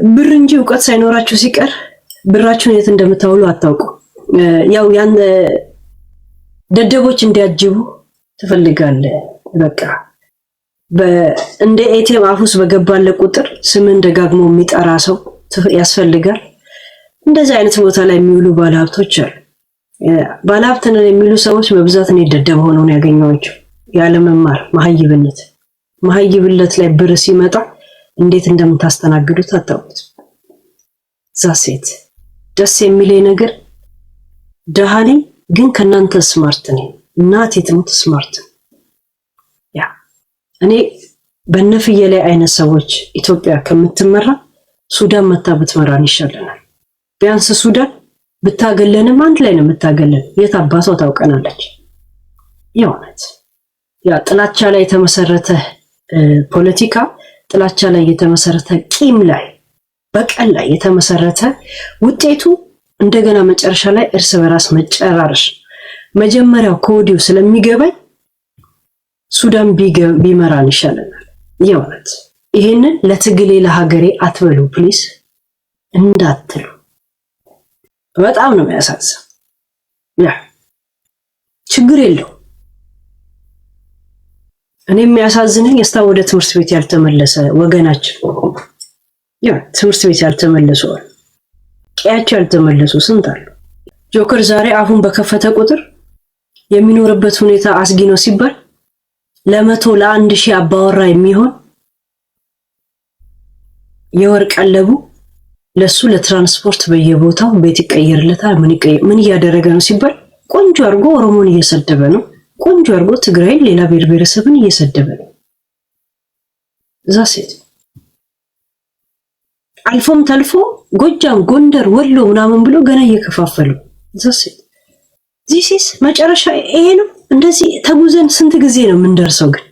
ብር እንጂ እውቀት ሳይኖራችሁ ሲቀር ብራችሁን የት እንደምታውሉ አታውቁ። ያው ያን ደደቦች እንዲያጅቡ ትፈልጋለህ። በቃ እንደ ኤቲኤም አፉስ በገባለ ቁጥር ስምን ደጋግሞ የሚጠራ ሰው ያስፈልጋል። እንደዚህ አይነት ቦታ ላይ የሚውሉ ባለሀብቶች አሉ። ባለሀብት ነን የሚሉ ሰዎች በብዛት ነው ደደብ ሆነው ነው ያገኘዋቸው። ያለ መማር መሀይብነት ላይ ብር ሲመጣ እንዴት እንደምታስተናግዱት አታውቁት። ዛሴት ደስ የሚለኝ ነገር ደሃ ነኝ ግን ከናንተ ስማርት ነኝ። እናቴ ትሙት ስማርት። ያ እኔ በነፍየ ላይ አይነት ሰዎች ኢትዮጵያ ከምትመራ ሱዳን መታ ብትመራን ይሻለናል። ቢያንስ ሱዳን ብታገለንም አንድ ላይ ነው የምታገለን። የት አባቷ ታውቀናለች። የእውነት ያ ጥላቻ ላይ የተመሰረተ ፖለቲካ፣ ጥላቻ ላይ የተመሰረተ ቂም ላይ በቀል ላይ የተመሰረተ ውጤቱ እንደገና መጨረሻ ላይ እርስ በራስ መጨራረሽ። መጀመሪያው ከወዲሁ ስለሚገባኝ ሱዳን ቢመራን ይሻለናል። የእውነት ይሄንን ለትግሌ ለሀገሬ አትበሉ ፕሊስ፣ እንዳትሉ። በጣም ነው የሚያሳዝነው። ያ ችግር የለው። እኔ የሚያሳዝነኝ እስታ ወደ ትምህርት ቤት ያልተመለሰ ወገናችን፣ ያ ትምህርት ቤት ያልተመለሱ ቀያቸው ያልተመለሱ ስንት አሉ። ጆከር ዛሬ አፉን በከፈተ ቁጥር የሚኖርበት ሁኔታ አስጊ ነው ሲባል ለ100 ለ1000 አባወራ የሚሆን የወር ቀለቡ ለሱ ለትራንስፖርት በየቦታው ቤት ይቀየርለታል። ምን እያደረገ ነው ሲባል ቆንጆ አርጎ ኦሮሞን እየሰደበ ነው። ቆንጆ አርጎ ትግራይን ሌላ ብሔረሰብን እየሰደበ ነው። ዛሴት አልፎም ተልፎ ጎጃም፣ ጎንደር፣ ወሎ ምናምን ብሎ ገና እየከፋፈሉ ዛሴት ዚሲስ መጨረሻ ይሄ ነው። እንደዚህ ተጉዘን ስንት ጊዜ ነው የምንደርሰው? ግን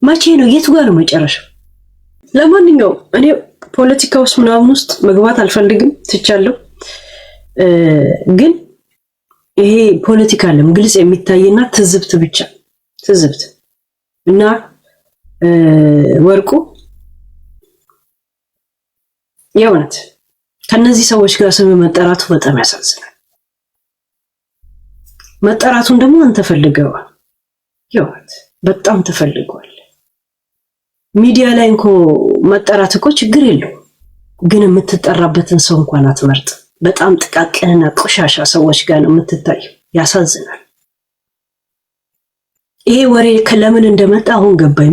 መቼ ነው? የቱ ጋር ነው መጨረሻው? ለማንኛውም እኔ ፖለቲካ ውስጥ ምናምን ውስጥ መግባት አልፈልግም፣ ትቻለሁ። ግን ይሄ ፖለቲካ ለም ግልጽ የሚታየና ትዝብት ብቻ ትዝብት እና ወርቁ የእውነት ከነዚህ ሰዎች ጋር ስም መጠራቱ በጣም ያሳዝናል። መጠራቱን ደግሞ አንተ ፈልገዋል። የእውነት በጣም ተፈልጓል። ሚዲያ ላይ እንኮ መጠራት እኮ ችግር የለውም፣ ግን የምትጠራበትን ሰው እንኳን አትመርጥ። በጣም ጥቃቅንና ቆሻሻ ሰዎች ጋር ነው የምትታየው። ያሳዝናል። ይሄ ወሬ ለምን እንደመጣ አሁን ገባኝ።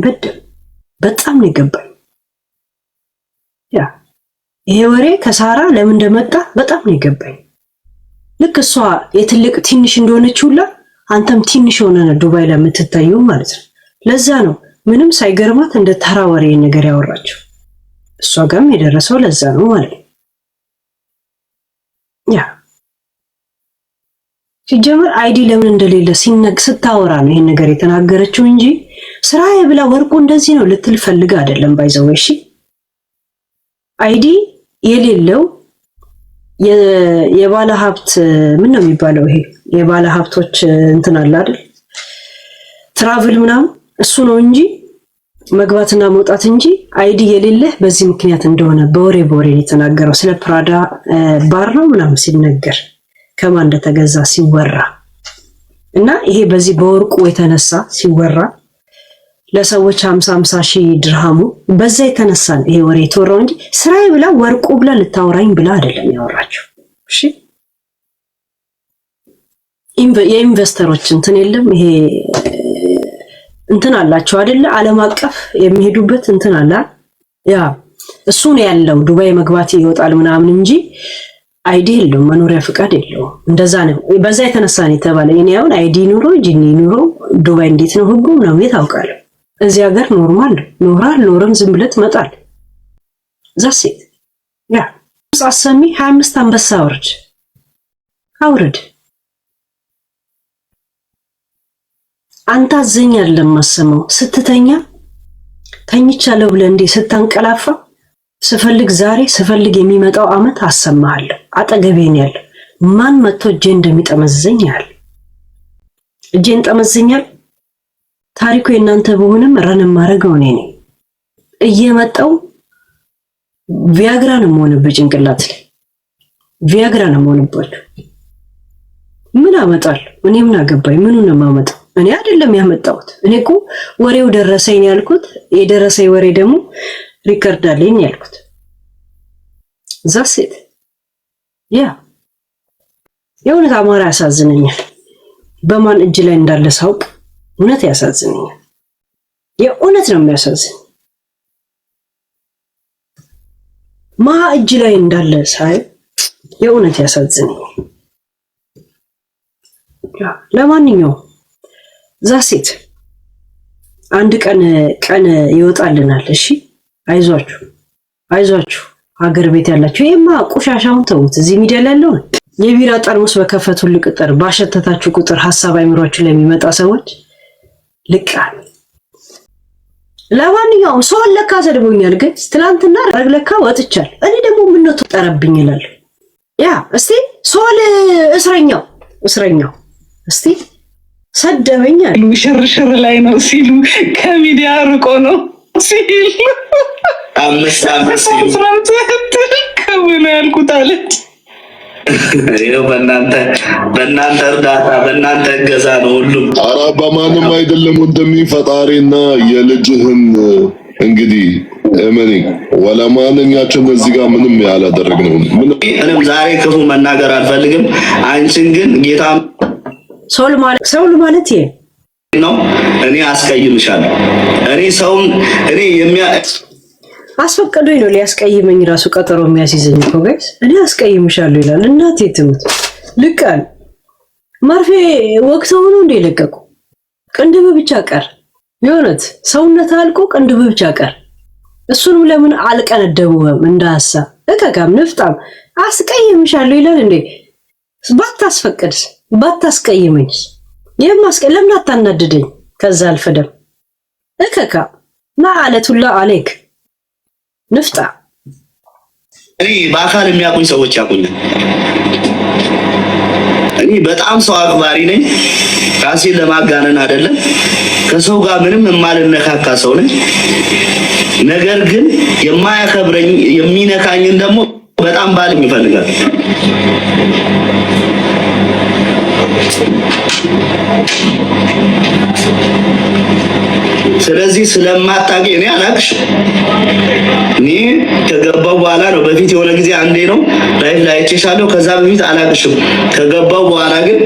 በጣም ነው የገባኝ። ያ ይሄ ወሬ ከሳራ ለምን እንደመጣ በጣም ነው የገባኝ። ልክ እሷ የትልቅ ትንሽ እንደሆነች ሁላ አንተም ትንሽ ሆነህ ነው ዱባይ ላይ የምትታየው ማለት ነው። ለዛ ነው ምንም ሳይገርማት እንደ ተራ ወሬ ነገር ያወራቸው። እሷ ጋርም የደረሰው ለዛ ነው ማለት ነው። ያ ሲጀመር አይዲ ለምን እንደሌለ ስታወራ ነው ይሄን ነገር የተናገረችው እንጂ ስራዬ ብላ ወርቁ እንደዚህ ነው ልትል ፈልጋ አይደለም። ባይዘው እሺ፣ አይዲ የሌለው የባለ ሀብት ምን ነው የሚባለው? ይሄ የባለ ሀብቶች እንትን አለ አይደል? ትራቭል ምናምን እሱ ነው እንጂ መግባትና መውጣት እንጂ አይዲ የሌለህ በዚህ ምክንያት እንደሆነ በወሬ የተናገረው። ስለ ፕራዳ ባር ነው ምናምን ሲነገር ከማን እንደተገዛ ሲወራ እና ይሄ በዚህ በወርቁ የተነሳ ሲወራ ለሰዎች 50 ሺህ ድርሃሙ በዛ የተነሳ ይሄ ወሬ የተወራው እንጂ ስራዬ ብላ ወርቁ ብላ ልታወራኝ ብላ አይደለም ያወራችው። እሺ የኢንቨስተሮች እንትን የለም ይሄ እንትን አላቸው አይደለ? ዓለም አቀፍ የሚሄዱበት እንትን አለ። ያ እሱ ነው ያለው። ዱባይ መግባት ይወጣል ምናምን እንጂ አይዲ የለውም፣ መኖሪያ ፍቃድ የለውም። እንደዛ ነው። በዛ የተነሳ ነው የተባለ። እኔ አሁን አይዲ ኑሮ ጂኒ ኑሮ ዱባይ እንዴት ነው ህጉ ነው የታውቃለህ። እዚህ ሀገር ኖርማል ኖርም ዝም ብለህ ትመጣለህ። ዛሴት ያ አሰሚ 25 አንበሳ አውርድ። አንተ አዘኛ ለማሰማው ስትተኛ ተኝቻለሁ ብለህ እንዴ ስታንቀላፋ ስፈልግ ዛሬ ስፈልግ የሚመጣው አመት አሰማሃለሁ። አጠገቤን ያለ ማን መጥቶ እጄን እንደሚጠመዘኝ ያህል እጄን ጠመዘኛል። ታሪኩ የእናንተ በሆነም ረን ማረገው እኔ ነኝ። እየመጣው ቪያግራ ነው የምሆንበት ጭንቅላት ላይ ቪያግራ ነው የምሆንባችሁ። ምን አመጣለሁ እኔ? ምን አገባኝ? ምኑን ነው የማመጣው? እኔ አይደለም ያመጣሁት። እኔ እኮ ወሬው ደረሰኝ ያልኩት፣ የደረሰኝ ወሬ ደግሞ ሪከርድ አለኝ ያልኩት። ዛሴት ያ የእውነት አማራ ያሳዝነኛል። በማን እጅ ላይ እንዳለ ሳውቅ እውነት ያሳዝነኛል። የእውነት ነው የሚያሳዝን። ማ እጅ ላይ እንዳለ ሳይ የእውነት ያሳዝነኛል። ለማንኛውም ዛሴት አንድ ቀን ይወጣልናል። እሺ አይዟችሁ ሀገር ቤት ያላችሁ። ይሄማ ቆሻሻውን ተውት። እዚህ ሚዲያ ላይ ያለው የቢራ ጠርሙስ በከፈቱል ቁጥር ባሸተታችሁ ቁጥር ሐሳብ አይምሯችሁ ላይ የሚመጣ ሰዎች ልቃል። ለማንኛውም ሰው ለካ ሰድቦኛል፣ ግን ትላንትና ረግለካ ወጥቻል። እኔ ደግሞ ምን ነው ተጠረብኝ ይላል። ያ እስቲ ሶል እስረኛው እስቲ ሰደበኛል። ሽርሽር ላይ ነው ሲሉ ከሚዲያ ርቆ ነው ሲሉ አምስት ከምን ያልኩት አለች። ይኸው በእናንተ እርዳታ በእናንተ እገዛ ነው ሁሉም። ኧረ በማንም አይደለም ወንድሜ፣ ፈጣሪና የልጅህን እንግዲህ እመኒ ወለማንኛችን እዚህ ጋር ምንም ያላደረግነው ምንም ዛሬ ክፉ መናገር አልፈልግም። አንቺን ግን ጌታ ሰውል ማለት ይሄ ነው። እኔ አስቀይምሻለሁ። እኔ አስፈቅዶኝ ነው ሊያስቀይመኝ ራሱ ቀጠሮ የሚያስይዘኝ እኮ ጋይስ። እኔ አስቀይምሻለሁ ይላል። እናቴ ትሙት ልቃል ማርፌ ወቅተው ነው እንደ ለቀቁ ቅንድብ ብቻ ቀር የሆነት ሰውነት አልቆ ቅንድብ ብቻ ቀር። እሱንም ለምን አልቀነደቡም? እንዳሳ እከካም ንፍጣም አስቀይምሻለሁ ይላል እንዴ። ባታስቀይመኝስ ለምን አታናድደኝ? ከዛ አልፈደም እከካ ማአለቱላ አለክ ንፍጣ። እኔ በአካል የሚያውቁኝ ሰዎች ያውቁኛል። እኔ በጣም ሰው አክባሪ ነኝ። ራሴን ለማጋነን አይደለም። ከሰው ጋር ምንም የማልነካካ ሰው ነኝ። ነገር ግን የማያከብረኝ የሚነካኝን ደግሞ በጣም ባልም ይፈልጋል። ስለዚህ ስለማታውቂ እኔ አላቅሽም። እኔ ከገባው በኋላ ነው። በፊት የሆነ ጊዜ አንዴ ነው ላይፍ አይቼሻለሁ። ከዛ በፊት አላቅሽም። ከገባው በኋላ ግን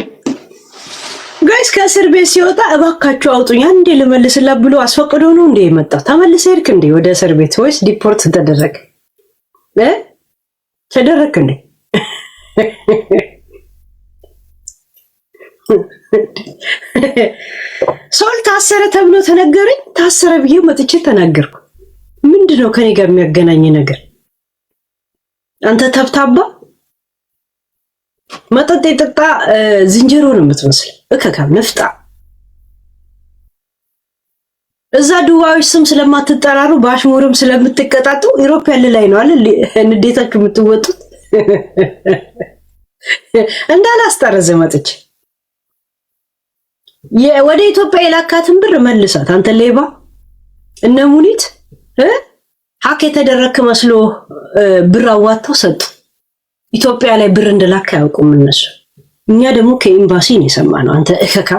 ጋይስ ከእስር ቤት ሲወጣ እባካችሁ አውጡኝ አንዴ ልመልስላት ብሎ አስፈቅዶ ነው እንዴ የመጣው? ተመልሰህ ሄድክ እንዴ ወደ እስር ቤት ወይስ ዲፖርት ተደረገ? ተደረክ እንዴ? ሶል ታሰረ ተብሎ ተነገረኝ። ታሰረ ብዬ መጥቼ ተናገርኩ። ምንድነው ከኔ ጋር የሚያገናኝ ነገር? አንተ ተብታባ መጠጥ የጠጣ ዝንጀሮ ነው የምትመስል እከካም ነፍጣ። እዛ ዱባዮች ስም ስለማትጠራሩ በአሽሙርም ስለምትቀጣጡ ኢሮፕ ያለ ላይ ነው አይደል እንዴታችሁ የምትወጡት? እንዳላስጠረዘ መጥቼ ወደ ኢትዮጵያ የላካትን ብር መልሳት። አንተ ሌባ እነ ሙኒት ሀክ የተደረክ መስሎ ብር አዋጥተው ሰጡ። ኢትዮጵያ ላይ ብር እንደላካ ያውቁም እነሱ። እኛ ደግሞ ከኤምባሲ ነው የሰማነው። አንተ እከካ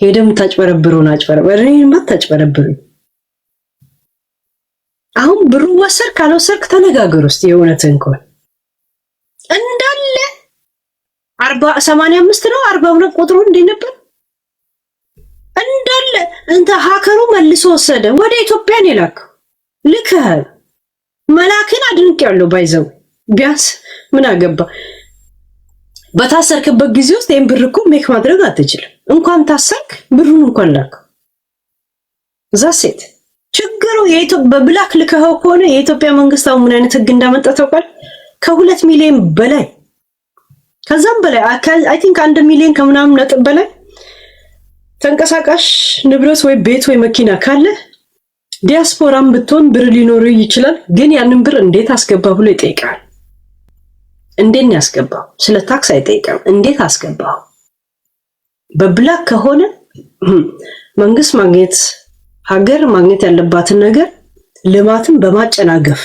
ሄደም ታጭበረብሩን አጭበረብሩን ታጭበረብሩን። አሁን ብሩ ወሰድክ ካልወሰድክ ተነጋገር ውስጥ የእውነትን እንኳን እንዳለ 85 ነው 42 ቁጥሩ እንዴ ነበር እንዳለ እንተ ሀከሩ መልሶ ወሰደ። ወደ ኢትዮጵያ ነው የላከው። ልከህ መላክን አድንቅ ያለው ባይዘው ቢያንስ ምን አገባ። በታሰርክበት ጊዜ ውስጥ ይሄን ብር እኮ ሜክ ማድረግ አትችልም። እንኳን ታሰርክ ብሩን እንኳን ላክ። ዛሴት ችግሩ በብላክ ልከኸው ከሆነ የኢትዮጵያ መንግስት አሁን ምን አይነት ህግ እንዳመጣ ታውቃል? ከ2 ሚሊዮን በላይ ከዛም በላይ አይ ቲንክ 1 ሚሊዮን ከምናምን ነጥብ በላይ ተንቀሳቃሽ ንብረት ወይ ቤት ወይ መኪና ካለ ዲያስፖራም ብትሆን ብር ሊኖር ይችላል። ግን ያንን ብር እንዴት አስገባ ብሎ ይጠይቃል። እንዴት ነው ያስገባው? ስለ ታክስ አይጠይቅም። እንዴት አስገባው? በብላክ ከሆነ መንግስት ሀገር ማግኘት ያለባትን ነገር ልማትን በማጨናገፍ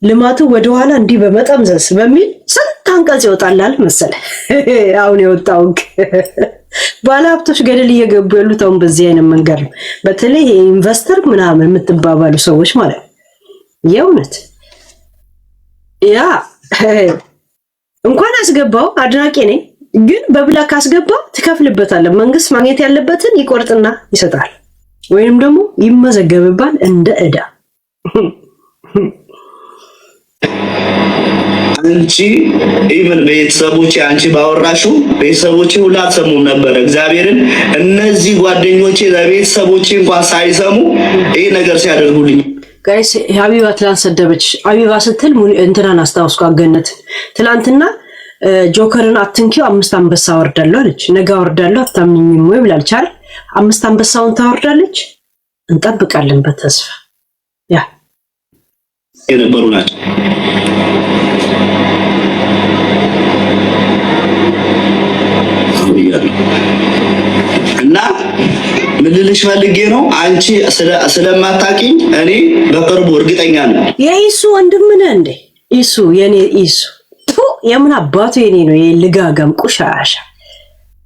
ልማቱ ወደ ኋላ እንዲህ በመጠምዘዝ በሚል ስንት አንቀጽ ይወጣላል መሰለ። አሁን የወጣው ባለሀብቶች ገደል እየገቡ ያሉት አሁን በዚህ አይነት መንገድ ነው። በተለይ ኢንቨስተር ምናምን የምትባባሉ ሰዎች ማለት ነው። የእውነት ያ እንኳን አስገባው አድናቂ ነኝ፣ ግን በብላክ አስገባው ትከፍልበታለህ። መንግስት ማግኘት ያለበትን ይቆርጥና ይሰጣል፣ ወይንም ደግሞ ይመዘገብባል እንደ ዕዳ። አንቺ ኢቭን ቤተሰቦቼ አንቺ ባወራሽው ቤተሰቦቼ ሁላ አልሰሙም ነበር። እግዚአብሔርን እነዚህ ጓደኞቼ ለቤተሰቦቼ እንኳን ሳይሰሙ ይሄ ነገር ሲያደርጉልኝ ጋይስ ሀቢባ ትላንት ሰደበች። ሀቢባ ስትል እንትናን አስታውስኩ። አገነት ትላንትና ጆከርን አትንኪው 5 አንበሳ ወርዳለሁ አለች። ነገ ወርዳለሁ አታምኝም ወይ ብላለች አይደል? 5 አንበሳውን ታወርዳለች። እንጠብቃለን በተስፋ ያ የነበሩ ናቸው። እና ምን ልልሽ ፈልጌ ነው፣ አንቺ ስለማታውቂኝ እኔ በቅርቡ እርግጠኛ ነኝ የኢሱ ወንድም ነህ እንዴ? ኢሱ የኔ ኢሱ የምን አባቱ የኔ ነው። የልጋጋም ቁሻሻ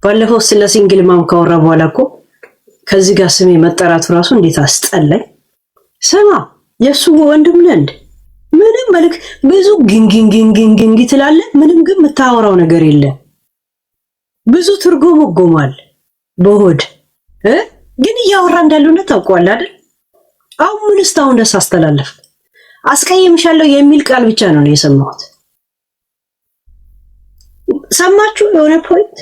ባለፈው ስለ ሲንግል ማም ካወራ በኋላ እኮ ከዚህ ጋር ስሜ መጠራቱ ራሱ እንዴት አስጠላኝ። ስማ የሱ ወንድም ነህ እንዴ? ምንም መልክ ብዙ ግንግንግንግንግንግ ትላለህ። ምንም ግን የምታወራው ነገር የለም። ብዙ ትርጉም ጎማል በሆድ ግን እያወራ እንዳለው ነው ታውቀዋለህ አይደል? አሁን ምን እስካሁን ደስ አስተላለፍ አስቀይምሻለሁ የሚል ቃል ብቻ ነው የሰማሁት። ሰማችሁ? የሆነ ፖይንት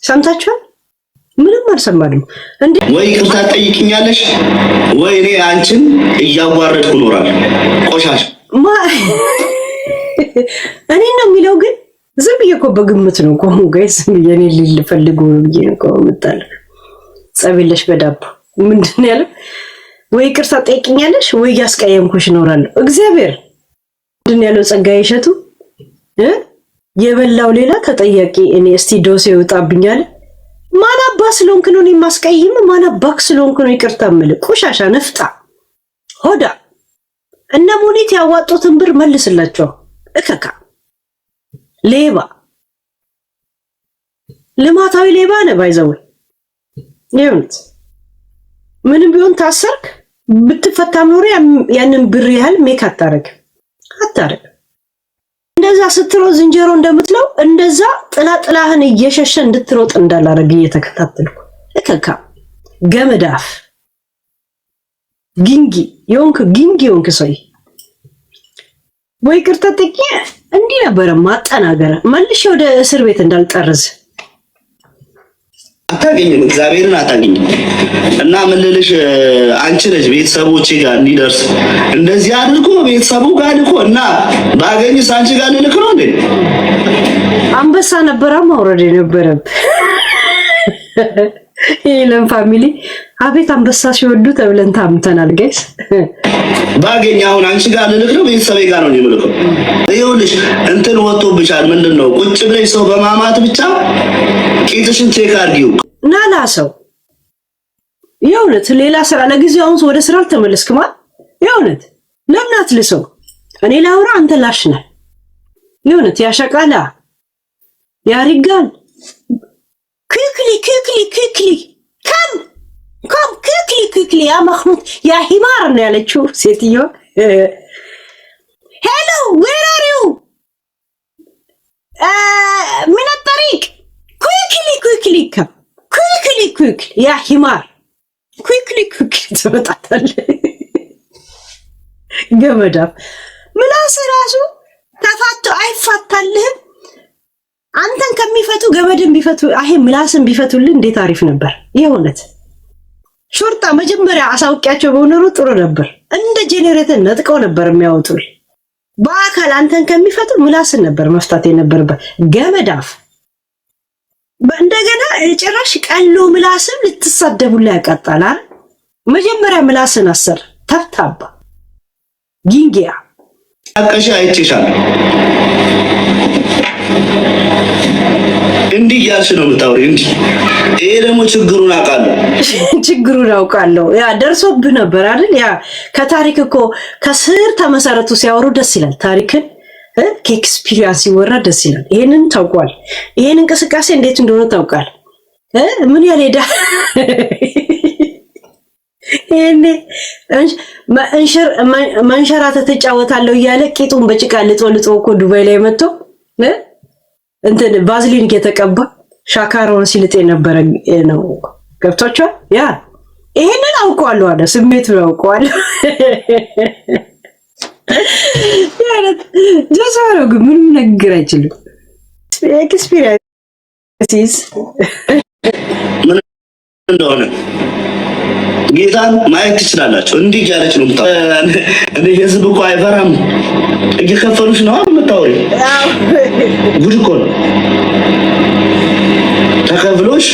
ሰምታችኋል? ምንም አልሰማንም እንዴ? ወይ ይቅርታ ጠይቅኛለሽ ወይ እኔ አንቺን እያዋረድኩ እኖራለሁ። ቆሻሽ እኔ ነው የሚለው ግን ዝም ብዬ እኮ በግምት ነው እኮ ጋይስ። የኔ ልፈልጉ ብዬ ነው እኮ መጣለ ጸብለሽ በዳቦ ምንድን ያለው? ወይ ይቅርታ ጠይቅኛለሽ ወይ ያስቀየምኩሽ እኖራለሁ። እግዚአብሔር ምንድን ያለው? ጸጋዬ እሸቱ የበላው ሌላ ተጠያቂ እኔ። እስቲ ዶሴ ይወጣብኛል። ማን አባ ስለሆንክ ነው የማስቀይም? ማን አባክ ስለሆንክ ነው ይቅርታ የምልህ? ቆሻሻ ነፍጣ ሆዳ። እነ ሙኒት ያዋጡትን ብር መልስላቸው። እከካ ሌባ፣ ልማታዊ ሌባ ነህ። ባይዘው ይሁንት ምንም ቢሆን ታሰርክ ብትፈታም ኖሮ ያንን ብር ያህል ሜክ አታረግ። እንደዛ ስትሮጥ ዝንጀሮ እንደምትለው እንደዛ ጥላህን እየሸሸ እንድትሮጥ እንዳላረግ እየተከታተልኩ እከካ ገመዳፍ ጊንጊ ዮንክ ሰይ ወይ ቅርታ ጥቂ እንዲህ ነበር ማጠናገር መልሽ ወደ እስር ቤት እንዳልጠርዝ አታገኝም፣ እግዚአብሔርን አታገኝም። እና ምን ልልሽ አንቺ ነሽ ቤተሰቦቼ ጋር እንዲደርስ እንደዚህ አድርጎ ቤተሰቡ ጋር ልኮ እና ባገኝስ አንቺ ጋር ልልክ ነው እንዴ? አንበሳ ነበራ ማውረድ የነበረብ ይሄን ፋሚሊ አቤት አንበሳ ሲወዱ ተብለን ታምተናል ጋይስ። ባገኝ አሁን አንቺ ጋር ልልክ ነው ቤተሰቤ ጋር ነው የሚልከው? ይኸውልሽ እንትን ወጥቶብሻል። ምንድነው ቁጭ ብለሽ ሰው በማማት ብቻ ቂጥሽን ቼክ አድርጊው። ናላ ሰው የእውነት ሌላ ስራ ለጊዜው አሁን ወደ ስራ አልተመለስክማ። የእውነት ለምን አትልሰው? እኔ ላውራ አንተ ላሽና የእውነት ያሸቃላ ያሪጋል ኪክሊ ከም ኪክሊ ያ መክሙት ያ ሂማር ነው ያለችው ሴትዮ። ሄሎ ዌር አር ዩ ምን አጠሪቅ ኪክሊ ከም ኪክሊ ያ ሂማር ኪክሊ ትመጣታለህ። ገመዳም ምላስ ራሱ ተፋቶ አይፋታልህም። አንተን ከሚፈቱ ገመድን ቢፈቱ አሄ ምላስን ቢፈቱልን እንዴት አሪፍ ነበር። የእውነት ሾርጣ መጀመሪያ አሳውቂያቸው በሆነሩ ጥሩ ነበር። እንደ ጄኔሬተር ነጥቀው ነበር የሚያወጡል። በአካል አንተን ከሚፈቱ ምላስን ነበር መፍታት የነበረበት። ገመዳፍ እንደገና ጭራሽ ቀሎ ምላስን ልትሳደቡላ ያቃጣላል። መጀመሪያ ምላስን አሰር ተፍታባ ጊንጊያ አቀሽ አይቼሻል። እንዲህ እያልሽ ነው የምታወሪው። እንዲህ ይሄ ደግሞ ችግሩን አውቃለሁ። ችግሩን አውቃለሁ። ያ ደርሶብህ ነበር አይደል? ያ ከታሪክ እኮ ከስር ተመሰረቱ ሲያወሩ ደስ ይላል። ታሪክን ከኤክስፒሪየንስ ሲወራ ደስ ይላል። ይሄንን ታውቋል። ይሄን እንቅስቃሴ እንዴት እንደሆነ ታውቃል። ምን ያህል ሄዳ ይሄኔ መንሸራተት ተጫወታለሁ እያለ ቂጡን በጭቃ ልጦ እኮ ዱባይ ላይ መጥቶ እንትን ቫዝሊን የተቀባ ሻካራውን ሲልጥ የነበረ ነው። ገብቷቸዋል። ያ ይሄንን አውቀዋለሁ አለ። ስሜቱን አውቀዋለሁ። ያለት ጀሳሮ ግን ምንም ነገር አይችልም። ኤክስፒሪየንስ ምን እንደሆነ ጌታን ማየት ትችላላችሁ። እንዲህ ያለች ነው የምታወሪው። እንደ ህዝብ እኮ አይፈራም። እየከፈሉሽ ነው የምታወሪው። ጉድ እኮ ነው። ተከፍሎሽ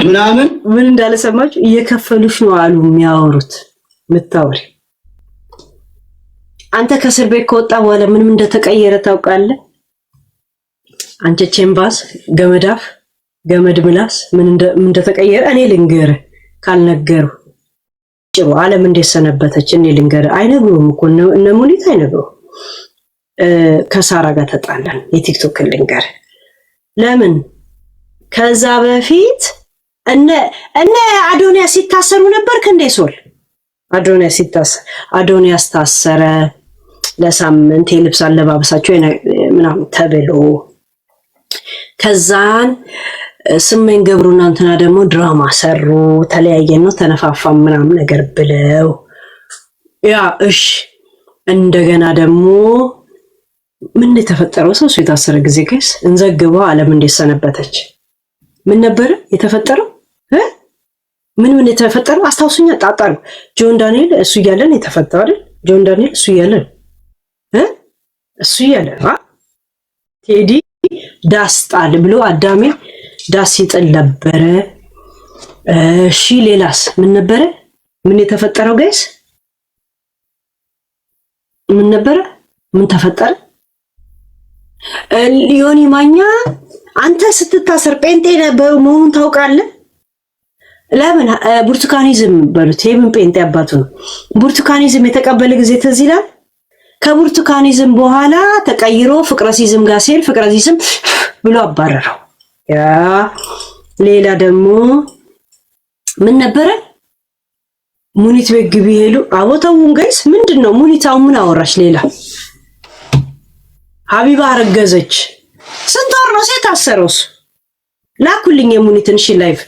ምናምን ምን እንዳለ ሰማችሁ? እየከፈሉሽ ነው አሉ የሚያወሩት የምታወሪው። አንተ ከእስር ቤት ከወጣ በኋላ ምንም እንደተቀየረ ታውቃለህ? አንቺ ቼምባስ ገመዳፍ ገመድ ምላስ ምን እንደተቀየረ እኔ ልንገርህ ካልነገሩ ጭሩ ዓለም እንዴት ሰነበተች? እኔ ልንገርህ። አይነግሩም እኮ እነ ሙኒት አይነግሩም። ከሳራ ጋር ተጣላን። የቲክቶክ ልንገርህ ለምን ከዛ በፊት እነ አዶንያስ ሲታሰሩ ነበርክ እንዴ? ሶል አዶንያስ ታሰረ ለሳምንት የልብስ አለባበሳቸው ምናምን ተብሎ ከዛን ስመኝ ገብሩና እንትና ደግሞ ድራማ ሰሩ። ተለያየን ነው ተነፋፋም ምናምን ነገር ብለው ያ እሺ። እንደገና ደግሞ ምን የተፈጠረው? ሰው የታሰረ ጊዜ ጋይስ እንዘግበው። ዓለም እንዴት ሰነበተች? ምን ነበር የተፈጠረው? ምን የተፈጠረው? አስታውሱኛ። ጣጣሩ ጆን ዳንኤል እሱ እያለን የተፈጠረው አይደል? ጆን ዳንኤል እሱ እያለን ቴዲ ዳስ ጣል ብሎ አዳሜ ዳስ ይጥል ነበረ። እሺ ሌላስ ምን ነበረ? ምን የተፈጠረው ጋይስ? ምን ነበረ? ምን ተፈጠረ? ሊዮኒ ማኛ አንተ ስትታሰር ጴንጤ ነበር መሆኑን ታውቃለህ? ለምን ብርቱካኒዝም በሉት። የምን ጴንጤ አባቱ ነው? ብርቱካኒዝም የተቀበለ ጊዜ ትዝ ይላል። ከብርቱካኒዝም በኋላ ተቀይሮ ፍቅረሲዝም ጋር ሲል ፍቅረሲዝም ብሎ አባረረው። ያ ሌላ ደግሞ ምን ነበረ? ሙኒት ቤት ግቢ ሄሉ አቦታውን ጋይስ ምንድነው? ሙኒታው ምን አወራሽ? ሌላ ሀቢባ አረገዘች። ስንት ወር ነው የታሰረውስ? ላኩልኝ የሙኒትን እሺ ላይቭ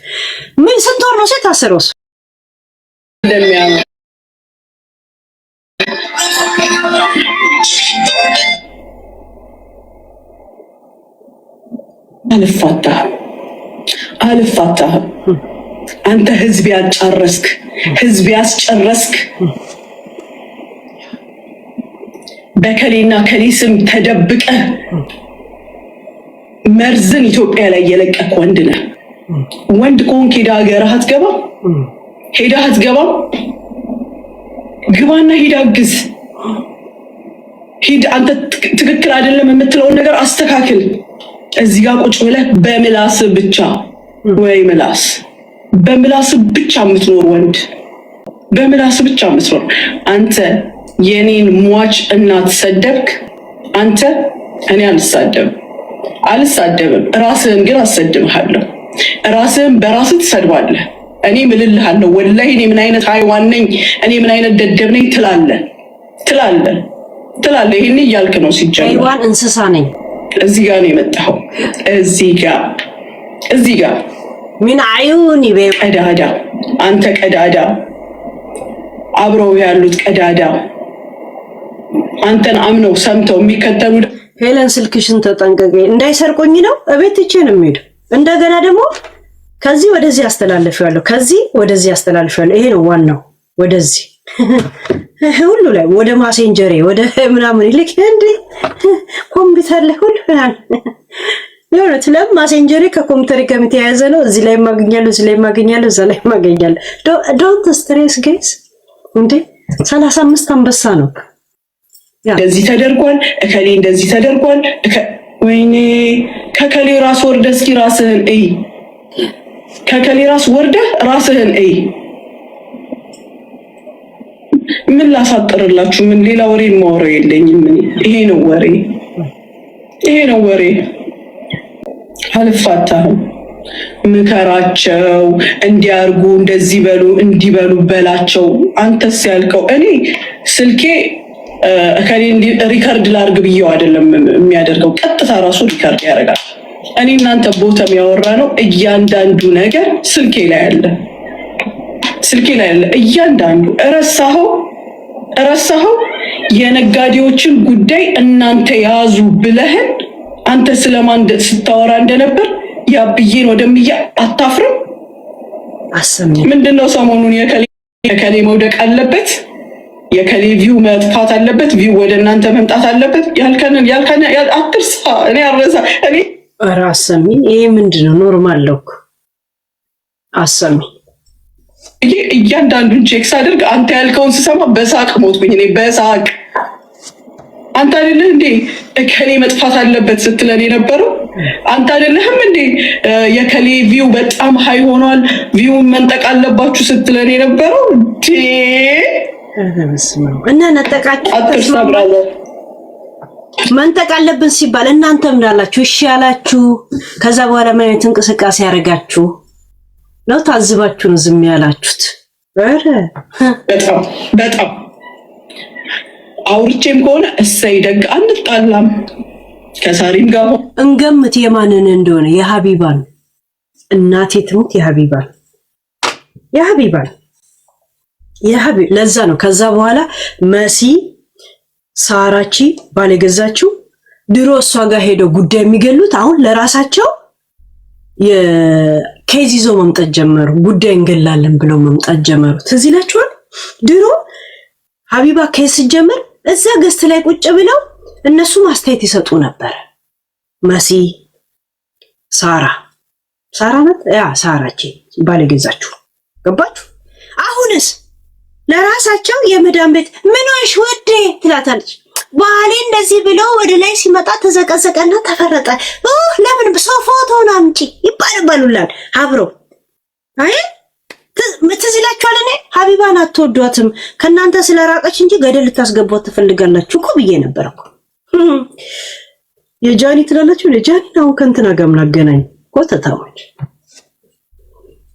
ምን ስንት ወር ነው የታሰረውስ? አልፋታህም። አንተ ህዝብ ያስጨረስክ በከሌና ከሌ ስም ተደብቀ መርዝን ኢትዮጵያ ላይ የለቀቅ ወንድ ነህ። ወንድ ከሆንክ ሄዳ ሀገርህ አትገባም? ሄዳ አትገባም? ግባና ሂድ አግዝ። ሂድ አንተ ትክክል አይደለም የምትለውን ነገር አስተካክል። እዚህ ጋር ቁጭ ብለህ በምላስ ብቻ ወይ ምላስ በምላስ ብቻ የምትኖር ወንድ በምላስ ብቻ የምትኖር አንተ የኔን ሟች እናት ሰደብክ። አንተ እኔ አልሳደብም። ራስህን ግን አሰድብሃለሁ። ራስህን በራስህ ትሰድባለህ። እኔ ምልልሃለሁ ወላሂ እኔ ምን አይነት ሃይዋን ነኝ፣ እኔ ምን አይነት ደደብ ነኝ ትላለህ። ይሄን እያልክ ነው ሲጀምር። ሃይዋን እንስሳ ነኝ። እዚህ ጋር ነው የመጣኸው። እዚህ ጋር ምን አይሁን ቀዳዳ፣ አንተ ቀዳዳ፣ አብረው ያሉት ቀዳዳ፣ አንተን አምነው ሰምተው የሚከተሉ ሄለን ስልክሽን ተጠንቀቂ እንዳይሰርቁኝ ነው። እቤት ትቼ ነው የምሄደው። እንደገና ደግሞ ከዚህ ወደዚህ አስተላልፋለሁ፣ ከዚህ ወደዚህ አስተላልፋለሁ። ይሄ ነው ዋናው። ወደዚህ ሁሉ ላይ ወደ ማሴንጀሬ ወደ ምናምን ይልክ እንዴ ኮምፒውተር ላይ ሁሉ የሆነት ለም ማሴንጀሬ ከኮምፒውተር ጋር የተያያዘ ነው። እዚህ ላይ ማግኛለሁ፣ እዚህ ላይ ማግኛለሁ፣ እዛ ላይ ማግኛለሁ። ዶንት ስትሬስ ጋይስ። እንዴ 35 አንበሳ ነው እንደዚህ ተደርጓል፣ እከሌ እንደዚህ ተደርጓል። ወይኔ ከከሌ ራስ ወርደህ እስኪ ራስህን እይ። ከከሌ ራስ ወርደህ ራስህን እይ። ምን ላሳጥርላችሁ? ምን ሌላ ወሬ ማወራው የለኝም። ይሄ ነው ወሬ፣ ይሄ ነው ወሬ። አልፋታህም። ምከራቸው፣ እንዲያርጉ፣ እንደዚህ በሉ፣ እንዲበሉ በላቸው። አንተስ ያልከው እኔ ስልኬ ከኔ ሪከርድ ላርግ ብየው አይደለም የሚያደርገው፣ ቀጥታ ራሱ ሪከርድ ያደርጋል። እኔ እናንተ ቦታም ያወራ ነው እያንዳንዱ ነገር ስልኬ ላይ አለ፣ ስልኬ ላይ አለ እያንዳንዱ። እረሳኸው የነጋዴዎችን ጉዳይ እናንተ ያዙ ብለህን አንተ ስለማን ስታወራ እንደነበር ያብዬን ወደምያ አታፍርም? ምንድነው ሰሞኑን የከሌ መውደቅ አለበት፣ የከሌ ቪው መጥፋት አለበት፣ ቪው ወደ እናንተ መምጣት አለበት ያልከን አትርሳ። እኔ አረሳ እኔ አሰሚ። ይሄ ምንድነው? ኖርማል ነው አሰሚ። እያንዳንዱን ቼክ ሳደርግ አንተ ያልከውን ስሰማ በሳቅ ሞትኩኝ። እኔ በሳቅ አንተ አይደለህ እንዴ እከሌ መጥፋት አለበት ስትለን የነበረው? አንተ አይደለህም እንዴ የከሌ ቪው በጣም ሃይ ሆኗል ቪው መንጠቅ አለባችሁ ስትለን የነበረው? እና ነጠቃችሁ መንጠቅ አለብን ሲባል እናንተ ምን አላችሁ? እሺ ያላችሁ? ከዛ በኋላ ምን አይነት እንቅስቃሴ ያደረጋችሁ ነው? ታዝባችሁ ነው ዝም ያላችሁት? ኧረ በጣም አውርቼም ከሆነ እሰይ ደግ አንጣላም። ከሳሪም ጋር እንገምት የማንን እንደሆነ። የሀቢባን እናቴ ትሙት የሀቢባን ለዛ ነው። ከዛ በኋላ መሲ ሳራቺ ባለገዛችው ድሮ እሷ ጋር ሄደው ጉዳይ የሚገሉት አሁን ለራሳቸው የኬዝ ይዞ መምጣት ጀመሩ። ጉዳይ እንገላለን ብለው መምጣት ጀመሩ። ትዝ ይላችኋል? ድሮ ሀቢባ ኬዝ ሲጀመር እዛ ገስት ላይ ቁጭ ብለው እነሱ ማስተያየት ይሰጡ ነበር። መሲ ሳራ ናት ሳራቺ ባለገዛችሁ ገባችሁ? አሁንስ ለራሳቸው የመዳን ቤት ምን ሆንሽ ወዴ ትላታለች። ባሌ እንደዚህ ብሎ ወደ ላይ ሲመጣ ተዘቀዘቀና ተፈረጠ። ለምን ሰው ፎቶውን አምጪ ይባላሉላል አብረው። አይ ትዝ ይላችኋል? እኔ ሀቢባን አትወዷትም ከእናንተ ስለራቀች እንጂ ገደል ልታስገቧት ትፈልጋላችሁ እኮ ብዬ ነበር እኮ። የጃኒ ትላላችሁ። ለጃኒ ነው ከእንትና ጋር ምን አገናኝ? ኮተታዎች።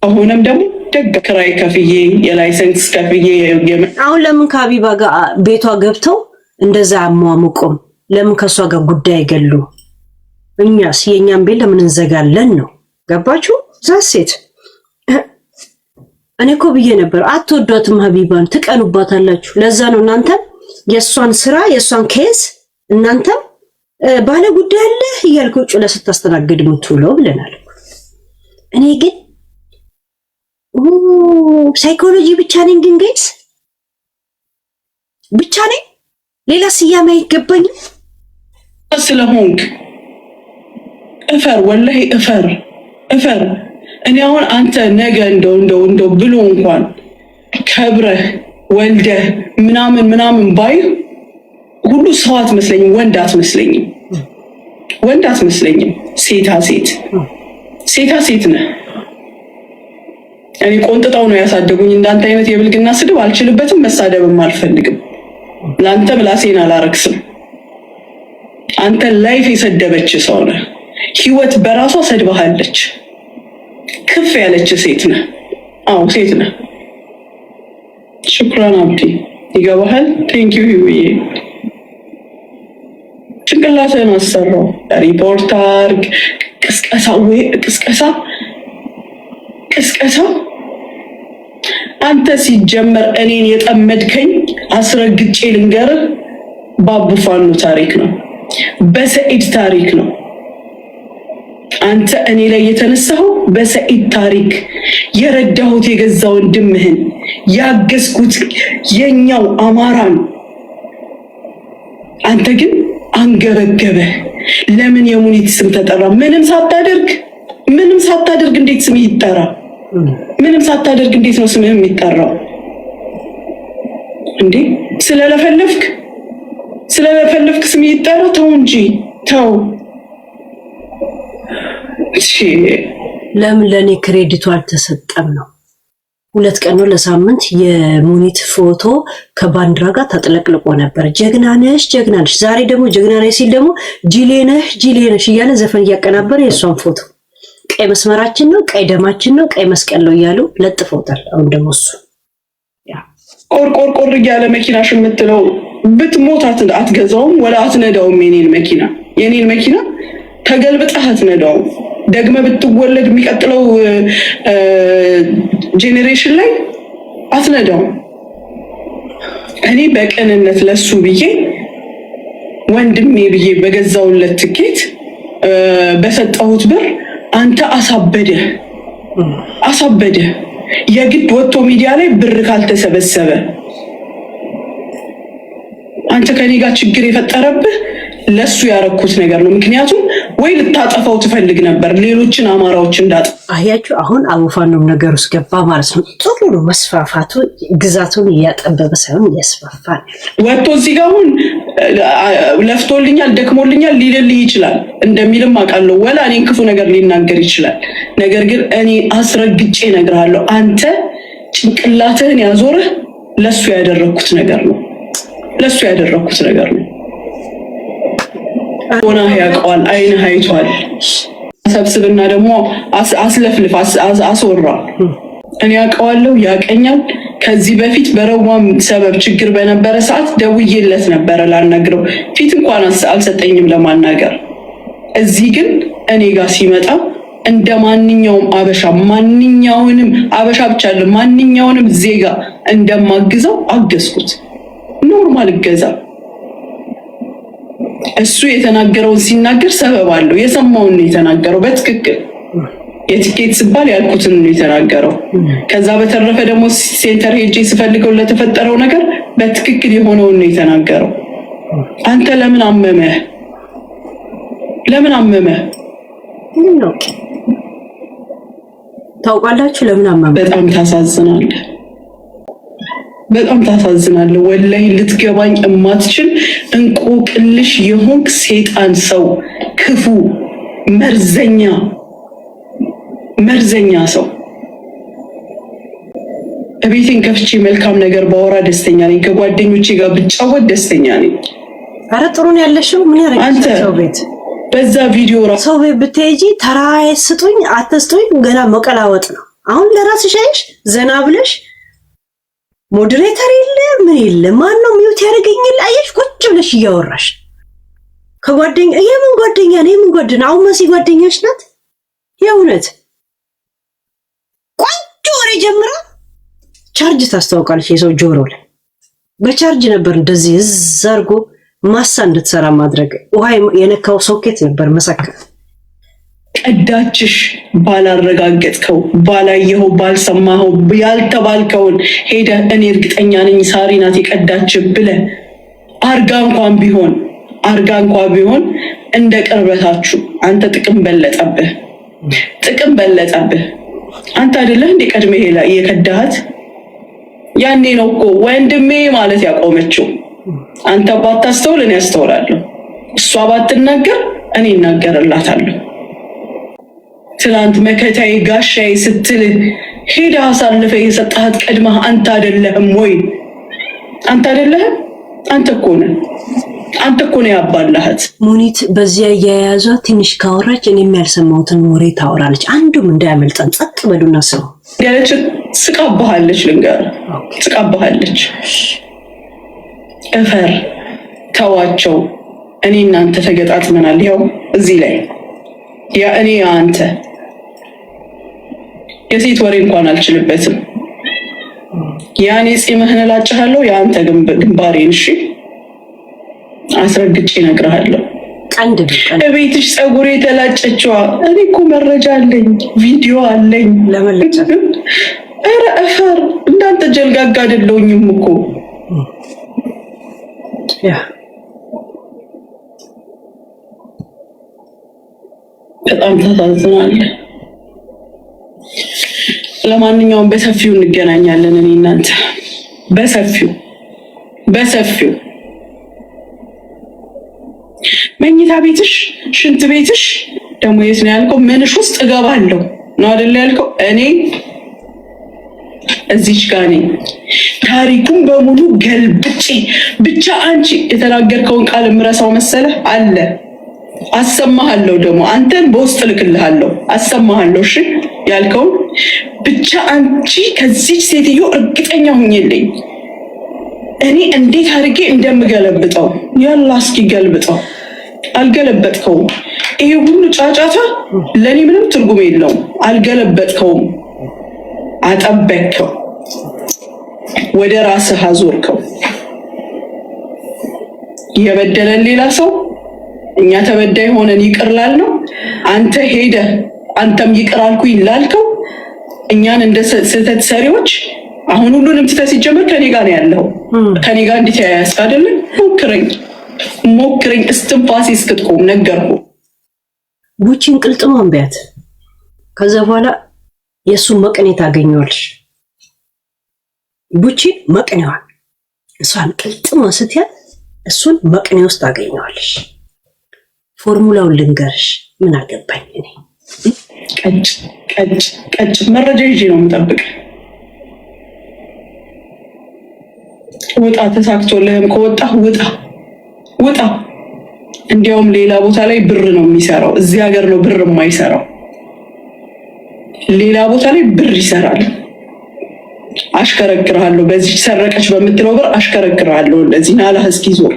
አሁንም ደግሞ ደግ ክራይ ከፍዬ የላይሰንስ ከፍዬ አሁን ለምን ከሀቢባ ጋር ቤቷ ገብተው እንደዛ አሟሙቆም? ለምን ከሷ ጋር ጉዳይ አይገሉ? እኛስ የኛን ቤት ለምን እንዘጋለን ነው? ገባችሁ? ዛሴት እኔ እኮ ብዬ ነበር አትወዷትም ሀቢባን፣ ትቀኑባታላችሁ። ለዛ ነው እናንተ የሷን ስራ የሷን ኬስ እናንተ ባለ ጉዳይ አለ እያልከው ጩለ ስታስተናግድ የምትውለው ብለናል። እኔ ግን ሳይኮሎጂ ብቻ ነኝ ግን ጋይስ ብቻ ነኝ፣ ሌላ ስያሜ አይገባኝም። ስለሆንክ እፈር፣ ወላሂ እፈር። እኔ አሁን አንተ ነገ እንደው ብሎ እንኳን ከብረህ ወልደህ ምናምን ባይ ሁሉ ሰው አትመስለኝም፣ ወንድ አትመስለኝም። ሴታ ሴት ነህ። እኔ ቆንጥጣው ነው ያሳደጉኝ። እንዳንተ አይነት የብልግና ስድብ አልችልበትም፣ መሳደብም አልፈልግም። ለአንተ ምላሴን አላረክስም። አንተ ላይፍ የሰደበች ሰው ነህ። ህይወት በራሷ ሰድባሃለች። ክፍ ያለች ሴት ነህ። አዎ ሴት ነህ። ሽክራን አብዲ ይገባሃል። ቴንኪው ይውዬ ጭንቅላትህን አሰራው። ሪፖርት አድርግ። ቅስቀሳ አንተ ሲጀመር እኔን የጠመድከኝ አስረግጬ ልንገርህ ባቡፋኑ ታሪክ ነው፣ በሰኢድ ታሪክ ነው። አንተ እኔ ላይ የተነሳው በሰኢድ ታሪክ የረዳሁት የገዛ ወንድምህን ያገዝኩት የኛው አማራን። አንተ ግን አንገበገበ። ለምን የሙኒት ስም ተጠራ? ምንም ሳታደርግ እንዴት ስም ይጠራ? ምንም ሳታደርግ እንዴት ነው ስምህ የሚጠራው እንዴ? ስለፈለፍክ ስም ይጠራ ተው እንጂ ተው። እሺ ለምን ለኔ ክሬዲቱ አልተሰጠም ነው? 2 ቀን ነው ለሳምንት የሙኒት ፎቶ ከባንዲራ ጋር ተጥለቅልቆ ነበር። ጀግና ነሽ ጀግና ነሽ። ዛሬ ደግሞ ጀግና ነሽ ሲል ደግሞ ጅሌ ነሽ እያለ ዘፈን እያቀናበረ የሷን ፎቶ ቀይ መስመራችን ነው፣ ቀይ ደማችን ነው፣ ቀይ መስቀል ነው እያሉ ለጥፈውታል። አሁን ደግሞ እሱ ቆርቆር እያለ መኪናሽ የምትለው ብትሞት አትገዛውም ወላ አትነዳውም። የኔን መኪና ተገልብጠህ አትነዳውም። ደግመ ብትወለድ የሚቀጥለው ጄኔሬሽን ላይ አትነዳውም። እኔ በቀንነት ለሱ ብዬ ወንድሜ ብዬ በገዛውለት ትኬት በሰጠሁት ብር አንተ አሳበደ የግድ ወጥቶ ሚዲያ ላይ ብር ካልተሰበሰበ አንተ ከኔ ጋር ችግር የፈጠረብህ ለሱ ያረኩት ነገር ነው። ምክንያቱም ወይ ልታጠፋው ትፈልግ ነበር ሌሎችን አማራዎች እንዳጠፋ። አያችሁ አሁን አቡፋኖም ነገር ውስጥ ገባ ማለት ነው። ጥሩ ነው መስፋፋቱ፣ ግዛቱን እያጠበበ ሳይሆን እያስፋፋ ወጥቶ እዚህ ጋር አሁን ለፍቶልኛል ደክሞልኛል ሊልልህ ይችላል። እንደሚልም አውቃለሁ። ወላ እኔን ክፉ ነገር ሊናገር ይችላል። ነገር ግን እኔ አስረግጬ እነግርሃለሁ፣ አንተ ጭንቅላትህን ያዞርህ ለሱ ያደረኩት ነገር ነው። ሆና ያውቀዋል። አይንህ አይቷል። ሰብስብና ደግሞ አስለፍልፍ አስወራ። እኔ ያውቀዋለሁ፣ ያቀኛል። ከዚህ በፊት በረዋም ሰበብ ችግር በነበረ ሰዓት ደውዬለት ነበረ ላናግረው። ፊት እንኳን አልሰጠኝም ለማናገር። እዚህ ግን እኔ ጋር ሲመጣ እንደ ማንኛውም ማንኛውንም አበሻ ብቻ አለ ማንኛውንም ዜጋ እንደማግዘው አገዝኩት። ኖርማል እገዛ። እሱ የተናገረውን ሲናገር ሰበብ አለው። የሰማውን ነው የተናገረው በትክክል። የቲኬት ስባል ያልኩትን ነው የተናገረው። ከዛ በተረፈ ደግሞ ሴንተር ሄጄ ስፈልገው ለተፈጠረው ነገር በትክክል የሆነውን ነው የተናገረው። አንተ ለምን አመመህ? ታውቃላችሁ ለምን አመመህ? በጣም ታሳዝናለህ። ወላሂ ልትገባኝ እማትችል እንቆቅልሽ የሆንክ ሴጣን ሰው፣ ክፉ መርዘኛ ሰው። እቤቴን ከፍቼ መልካም ነገር ባወራ ደስተኛ ነኝ። ከጓደኞቼ ጋር ብጫወት ደስተኛ ነኝ። አረ ጥሩ ነው ያለሽው። ምን ያረጋግጥ ሰው ቤት በዛ ቪዲዮ ሰው ቤት ብትሄጂ ተራይ ስጡኝ አትስጡኝ ገና መቀላወጥ ነው። አሁን ለራስሽ አይሽ ዘና ብለሽ ሞዴሬተር የለ ምን የለ ማን ነው ሚውት ያደርገኛል? አየሽ ቁጭ ብለሽ እያወራሽ ከጓደኛ የምን ጓደኛ ነው? የምን ጓደኛ? አሁን መሲ ጓደኛሽ ናት? የእውነት ቆንጆ ወሬ ጀምራ ቻርጅ ታስተዋውቃለች የሰው ጆሮ ላይ። በቻርጅ ነበር እንደዚህ እዛ አድርጎ ማሳ እንድትሰራ ማድረግ። ውሃ የነካው ሶኬት ነበር መሰከር። ቀዳችሽ ባላረጋገጥከው ባላየኸው ባልሰማኸው ያልተባልከውን ሄደህ እኔ እርግጠኛ ነኝ ሳሪ ናት የቀዳችህ ብለህ አርጋ እንኳን ቢሆን እንደ ቅርበታችሁ አንተ ጥቅም በለጠብህ። አንተ አይደለህ እንደ ቀድሜ የከዳሃት? ያኔ ነው እኮ ወንድሜ ማለት ያቆመችው። አንተ ባታስተውል እኔ አስተውላለሁ። እሷ ባትናገር እኔ እናገርላታለሁ። ትናንት መከታዬ ጋሻዬ ስትል ሄዳ አሳልፈ የሰጣሃት ቀድመህ አንተ አይደለህም ወይ? አንተ እኮ ነው ያባላሃት። ሙኒት በዚያ እያያዟ ትንሽ ካወራች እኔም ያልሰማሁትን ወሬ ታወራለች። አንዱም እንዳያመልጠን ጸጥ በሉና ሰው ያለች ስቃባሃለች። ስቃባሃለች። እፈር ተዋቸው። እኔ እናንተ ተገጣጥመናል። ይኸው እዚህ ላይ ያ እኔ አንተ የሴት ወሬ እንኳን አልችልበትም። ያኔ ጺምህን እላጭሃለሁ፣ የአንተ ግንባሬን። እሺ አስረግጬ እነግርሃለሁ። እቤትሽ ፀጉሬ የተላጨችዋ እኔ እኮ መረጃ አለኝ፣ ቪዲዮ አለኝ። ኧረ እፈር እንዳንተ ጀልጋጋ አይደለሁኝም እኮ። በጣም ታሳዝናለህ። ለማንኛውም በሰፊው እንገናኛለን። እኔ እናንተ በሰፊው መኝታ ቤትሽ፣ ሽንት ቤትሽ ደግሞ የት ነው ያልከው? ምንሽ ውስጥ እገባለሁ ነው አይደል ያልከው? እኔ እዚች ጋር ነኝ። ታሪኩን በሙሉ ገልብጬ ብቻ አንቺ የተናገርከውን ቃል ምረሳው መሰለህ? አለ አሰማሃለሁ። ደግሞ አንተን በውስጥ ልክልሃለሁ፣ አሰማሃለሁ። እሺ ያልከውን ብቻ አንቺ ከዚች ሴትዮ እርግጠኛ ሁኝልኝ። እኔ እንዴት አድርጌ እንደምገለብጠው ያላ እስኪ ገልብጠው። አልገለበጥከውም። ይሄ ሁሉ ጫጫታ ለኔ ምንም ትርጉም የለውም። አልገለበጥከውም። አጠበቅከው፣ ወደ ራስህ አዞርከው። የበደለን ሌላ ሰው እኛ ተበዳይ ሆነን ይቅር ላልነው አንተ ሄደህ አንተም ይቅር አልኩኝ ላልከው እኛን እንደ ስህተት ሰሪዎች አሁን ሁሉንም ትተህ ሲጀመር ከኔ ጋር ነው ያለው። ከኔ ጋር እንድትያያዝ አይደለም። ሞክረኝ እስትንፋሴ እስክትቆም ነገርኩ። ቡቺን ቅልጥሟን ቢያት ከዛ በኋላ የእሱን መቅኔ ታገኘዋለሽ። ቡቺን መቅኔዋን እሷን ቅልጥሟ ስትያት እሱን መቅኔ ውስጥ ታገኘዋለሽ። ፎርሙላውን ልንገርሽ፣ ምን አገባኝ እኔ። ቀጭ መረጃ ይዤ ነው የምጠብቅ። ውጣ፣ ተሳክቶልህም ከወጣ ውጣ። እንዲያውም ሌላ ቦታ ላይ ብር ነው የሚሰራው፣ እዚህ ሀገር ነው ብር የማይሰራው። ሌላ ቦታ ላይ ብር ይሰራል። አሽከረክርሃለሁ፣ በዚህ ሰረቀች በምትለው ብር አሽከረክርሃለሁ። እንደዚህ ናላህ እስኪ ዞር።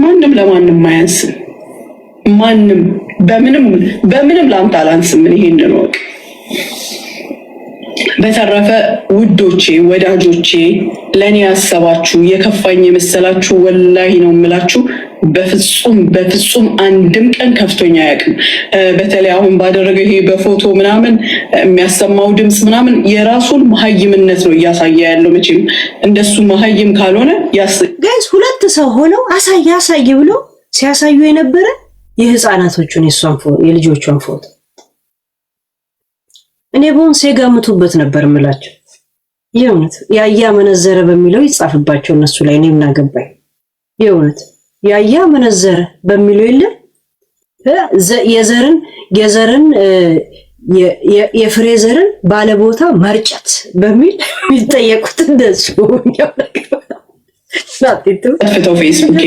ማንም ለማንም አያንስም። ማንም በምንም ላንተ አላንስም። ምን ይሄንን ወቅ። በተረፈ ውዶቼ፣ ወዳጆቼ፣ ለኔ ያሰባችሁ የከፋኝ የመሰላችሁ ወላሂ ነው የምላችሁ፣ በፍጹም አንድም ቀን ከፍቶኛ አያውቅም። በተለይ አሁን ባደረገው ይሄ በፎቶ ምናምን የሚያሰማው ድምፅ ምናምን የራሱን መሀይምነት ነው እያሳየ ያለው። መቼም እንደሱ መሀይም ካልሆነ ጋይስ ሁለት ሰው ሆነው አሳይ ብሎ ሲያሳዩ የነበረ የህፃናቶቹን የልጆቿን ፎቶ እኔ በሆን ሲገምቱበት ነበር የምላቸው። የእውነት ያያ መነዘረ በሚለው ይጻፍባቸው እነሱ ላይ። እኔ ምን አገባኝ? የእውነት ያያ መነዘረ በሚለው የለም የዘርን የፍሬዘርን ባለቦታ መርጨት በሚል የሚጠየቁት እንደሱ ነው። ፌስቡክ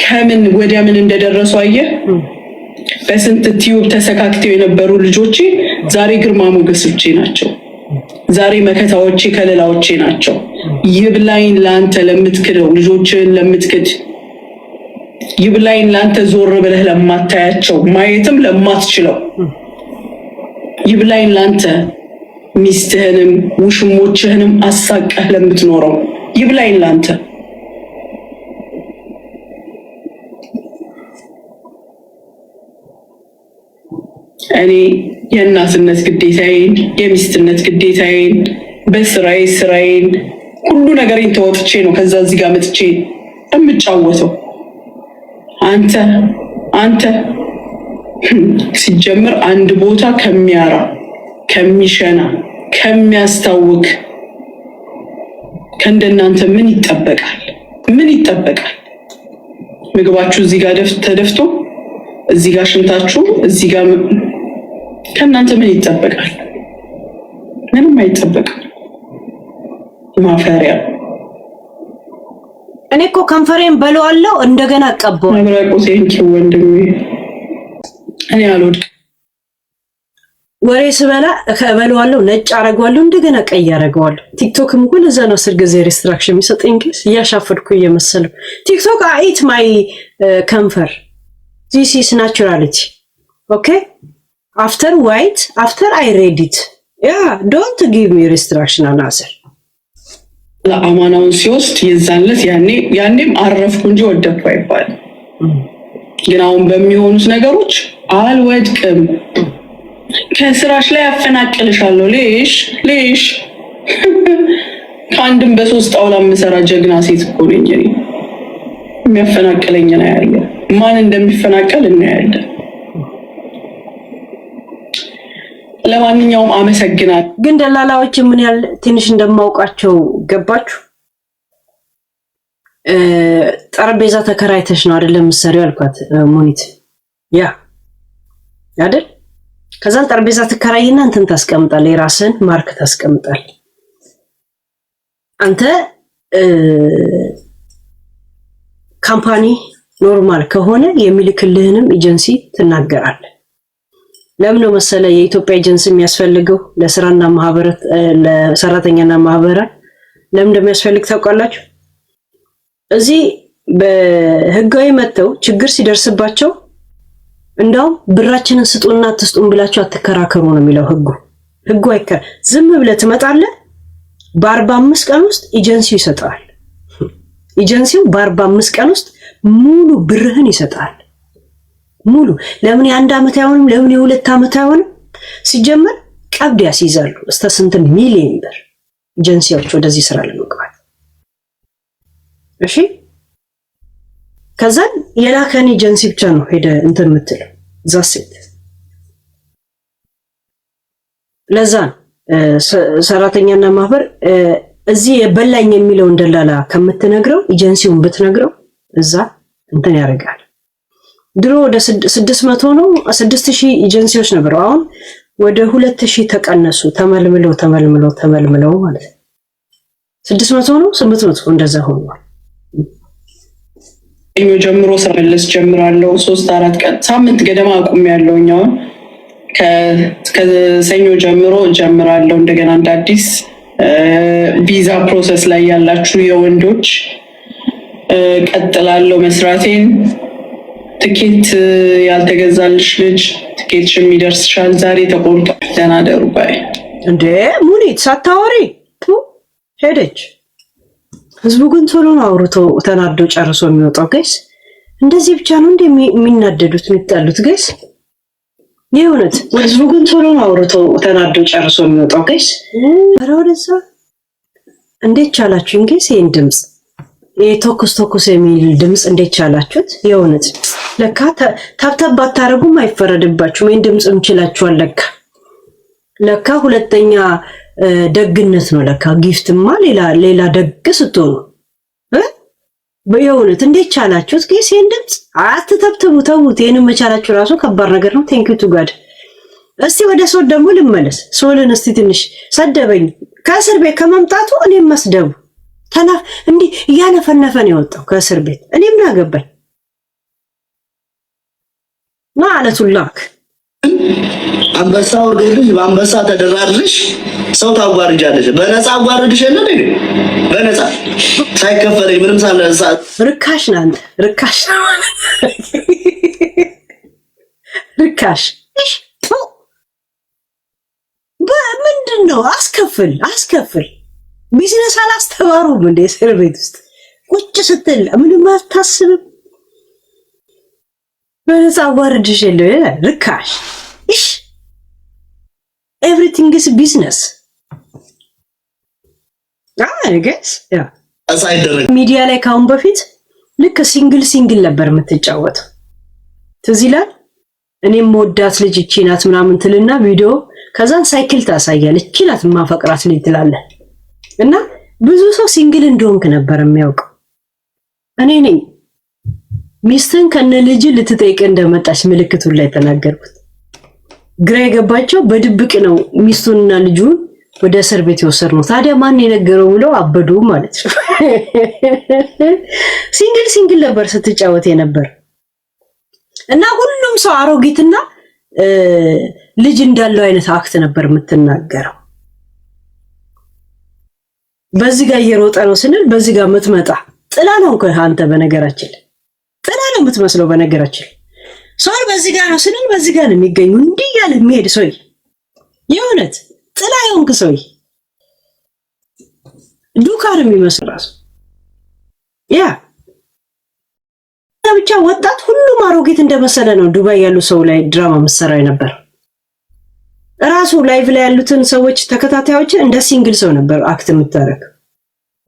ከምን ወደ ምን እንደደረሱ አየህ። በስንት ቲዩብ ተሰካክተው የነበሩ ልጆቼ ዛሬ ግርማ ሞገሶቼ ናቸው። ዛሬ መከታዎቼ ከለላዎቼ ናቸው። ይብላይን ላንተ ለምትክደው ልጆችን ለምትክድ፣ ይብላይን ላንተ ዞር ብለህ ለማታያቸው ማየትም ለማትችለው፣ ይብላይን ላንተ ሚስትህንም ውሽሞችህንም አሳቀህ ለምትኖረው፣ ይብላይን ላንተ። እኔ የእናትነት ግዴታዬን የሚስትነት ግዴታዬን ስራዬን ሁሉ ነገሬን ተወጥቼ ነው ከዛ እዚህ ጋር መጥቼ የምጫወተው። አንተ ሲጀምር አንድ ቦታ ከሚያራ ከሚሸና ከሚያስታውክ ከእንደናንተ ምን ይጠበቃል? ምግባችሁ እዚህ ጋር ተደፍቶ እዚህ ጋር ሽንታችሁ እዚህ ጋር ከእናንተ ምን ይጠበቃል? ምንም አይጠበቅም። ማፈሪያ። እኔ እኮ ከንፈሬን በለዋለሁ እንደገና አቀባው። አብራቆቴ ወንድሜ እኔ አልወድቅ ወሬ ስበላ ከበለዋለሁ፣ ነጭ አረጋዋለሁ፣ እንደገና ቀይ አረጋዋለሁ። ቲክቶክም እኮ ለዛ ነው 10 ጊዜ ሪስትራክሽን የሚሰጠኝ። እንግዲህ እያሻፈድኩ እየመሰለው ቲክቶክ አይት ማይ ከንፈር this is naturality. Okay, after white, after I read it, yeah, don't give me restriction answer. ለአማናውን ሲወስድ የዛንለት ያኔም አረፍኩ እንጂ ወደኩ አይባልም። ግን አሁን በሚሆኑት ነገሮች አልወድቅም። ከስራሽ ላይ አፈናቅልሻለሁ። ሌሽ ከአንድም በሶስት ጣውላ የምሰራ ጀግና ሴት እኮ ነኝ እኔ። የሚያፈናቅለኝ ነው ያለ። ማን እንደሚፈናቀል እናያለን። ለማንኛውም አመሰግናለሁ። ግን ደላላዎች ምን ያህል ትንሽ እንደማውቃቸው ገባችሁ? ጠረጴዛ ተከራይተሽ ነው አይደለም የምትሰሪው አልኳት። ሙኒት ያ አይደል? ከዛን ጠረጴዛ ትከራይና እንትን ታስቀምጣለህ፣ የራስን ማርክ ታስቀምጣለህ። አንተ ካምፓኒ ኖርማል ከሆነ የሚልክልህንም ኤጀንሲ ትናገራለህ። ለምን ነው መሰለ የኢትዮጵያ ኤጀንሲ የሚያስፈልገው ለስራና ማህበራት ለሰራተኛና ማህበራት ለምን እንደሚያስፈልግ ታውቃላችሁ? እዚህ በህጋዊ መተው ችግር ሲደርስባቸው እንዳው ብራችንን ስጡና አትስጡን ብላችሁ አትከራከሩ ነው የሚለው ህጉ አይከራ። ዝም ብለህ ትመጣለህ፣ በ45 ቀን ውስጥ ኤጀንሲው ይሰጣል። ኤጀንሲው በ45 ቀን ውስጥ ሙሉ ብርህን ይሰጣል። ሙሉ ለምን የ1 ዓመት አይሆንም? ለምን የ2 ዓመት አይሆንም? ሲጀመር ቀብድ ያስይዛሉ እስከ ስንት ሚሊዮን ብር ኤጀንሲዎች ወደዚህ ስራ ለመግባት። እሺ ከዛን የላከን ኤጀንሲ ብቻ ነው ሄደ እንትን የምትለው ዛሴት። ለዛ ሰራተኛና ማህበር እዚህ የበላኝ የሚለውን ደላላ ከምትነግረው ኤጀንሲውን ብትነግረው እዛ እንትን ያደርጋል። ድሮ ወደ 600 ነው 6000 ኤጀንሲዎች ነበሩ። አሁን ወደ 2000 ተቀነሱ። ተመልምለው ማለት ነው። 600 ነው 800 እንደዛ ሆኗል። ጀምሮ ሰመለስ ጀምራለሁ 3-4 ቀን ሳምንት ገደማ አቁሜያለሁ። አሁን ከሰኞ ጀምሮ ጀምራለሁ እንደገና እንደ አዲስ። ቪዛ ፕሮሰስ ላይ ያላችሁ የወንዶች ቀጥላለሁ መስራቴን። ትኬት ያልተገዛልሽ ልጅ ትኬትሽም ይደርስሻል ዛሬ ተቆርጧል። ደህና ደሩ ባይ። እንዴ ሙኒት ሳታወሪ ሄደች። ህዝቡ ግን ቶሎ ነው አውርቶ ተናዶ ጨርሶ የሚወጣው። ጋይስ እንደዚህ ብቻ ነው እንደ የሚናደዱት የሚጣሉት ጋይስ። የእውነት ህዝቡ ግን ቶሎ ነው አውርቶ ተናዶ ጨርሶ የሚወጣው ጋይስ። ኧረ ወደዛ እንዴት ቻላችሁ ጋይስ? ይሄን ድምጽ ቶኩስ የሚል ድምጽ እንዴት ቻላችሁት? የእውነት ለካ ታብታብ ባታረጉም አይፈረድባችሁም። ይሄን ድምጽ እንችላችኋል ለካ ሁለተኛ ደግነት ነው ለካ። ጊፍትማ ሌላ ደግ ስትሆኑ በየእውነት እንዴት ቻላችሁት? ጋይስ ይሄን ድምጽ አትተብትቡ፣ ተውት። ይሄንን መቻላችሁ ራሱ ከባድ ነገር ነው። ቴንክ ዩ ቱ ጋድ። እስቲ ወደ ሶል ደግሞ ልመለስ። ሶልን እስቲ ትንሽ ሰደበኝ ከእስር ቤት ከመምጣቱ እኔም መስደቡ እንዲህ እያነፈነፈ ነው የወጣው ከእስር ቤት። እኔ ምን አገባኝ ማለቱላክ። አንበሳ ወርዶልሽ በአንበሳ ተደራርልሽ ሰው ታጓርጃለሽ። በነፃ አጓርድሽ የለ እንዴ? በነፃ ሳይከፈለኝ ምንም ሳልነሳ ርካሽ ነህ አንተ። ርካሽ ነው ርካሽ። እሺ በምንድን ነው አስከፍል ቢዝነስ አላስተማሩም እንደ እስር ቤት ውስጥ ቁጭ ስትል ምንም አታስብም። በነፃ አጓርድሽ የለ ርካሽ። እሺ everything is business guys ያ አሳይደረግ ሚዲያ ላይ ካሁን በፊት ልክ ሲንግል ነበር የምትጫወተው። ትዝ ይላል። እኔም ወዳት ልጅ እቺ ናት ምናምን ትልና ቪዲዮ ከዛን ሳይክል ታሳያለች። እቺ ናት ማፈቅራት ልጅ ትላለህ እና ብዙ ሰው ሲንግል እንደሆንክ ነበር የሚያውቀው። እኔ ነኝ ሚስትን ከነ ልጅ ልትጠይቅ እንደመጣች ምልክቱን ላይ ተናገርኩት። ግራ የገባቸው በድብቅ ነው ሚስቱንና ልጁን ወደ እስር ቤት የወሰድነው። ታዲያ ማን የነገረው ብለው አበዱ ማለት ነው። ሲንግል ነበር ስትጫወት የነበር እና ሁሉም ሰው አሮጊትና ልጅ እንዳለው አይነት አክት ነበር የምትናገረው። በዚህ ጋር እየሮጠ ነው ስንል በዚህ ጋር የምትመጣ ጥላ ነው እንኳን አንተ በነገራችን ጥላ ነው የምትመስለው። በነገራችን ሰው በዚህ ጋር ነው ስንል በዚህ ጋር ነው የሚገኙ እንዲህ ያለ የሚሄድ ሰው የእውነት ጥላ የሆንክ ሰው ዱካር የሚመስል ራሱ ያ ብቻ ወጣት ሁሉም አሮጊት እንደመሰለ ነው ዱባይ ያሉ ሰው ላይ ድራማ መሰራይ ነበር። ራሱ ላይቭ ላይ ያሉትን ሰዎች ተከታታዮችን እንደ ሲንግል ሰው ነበር አክት የምታረግ።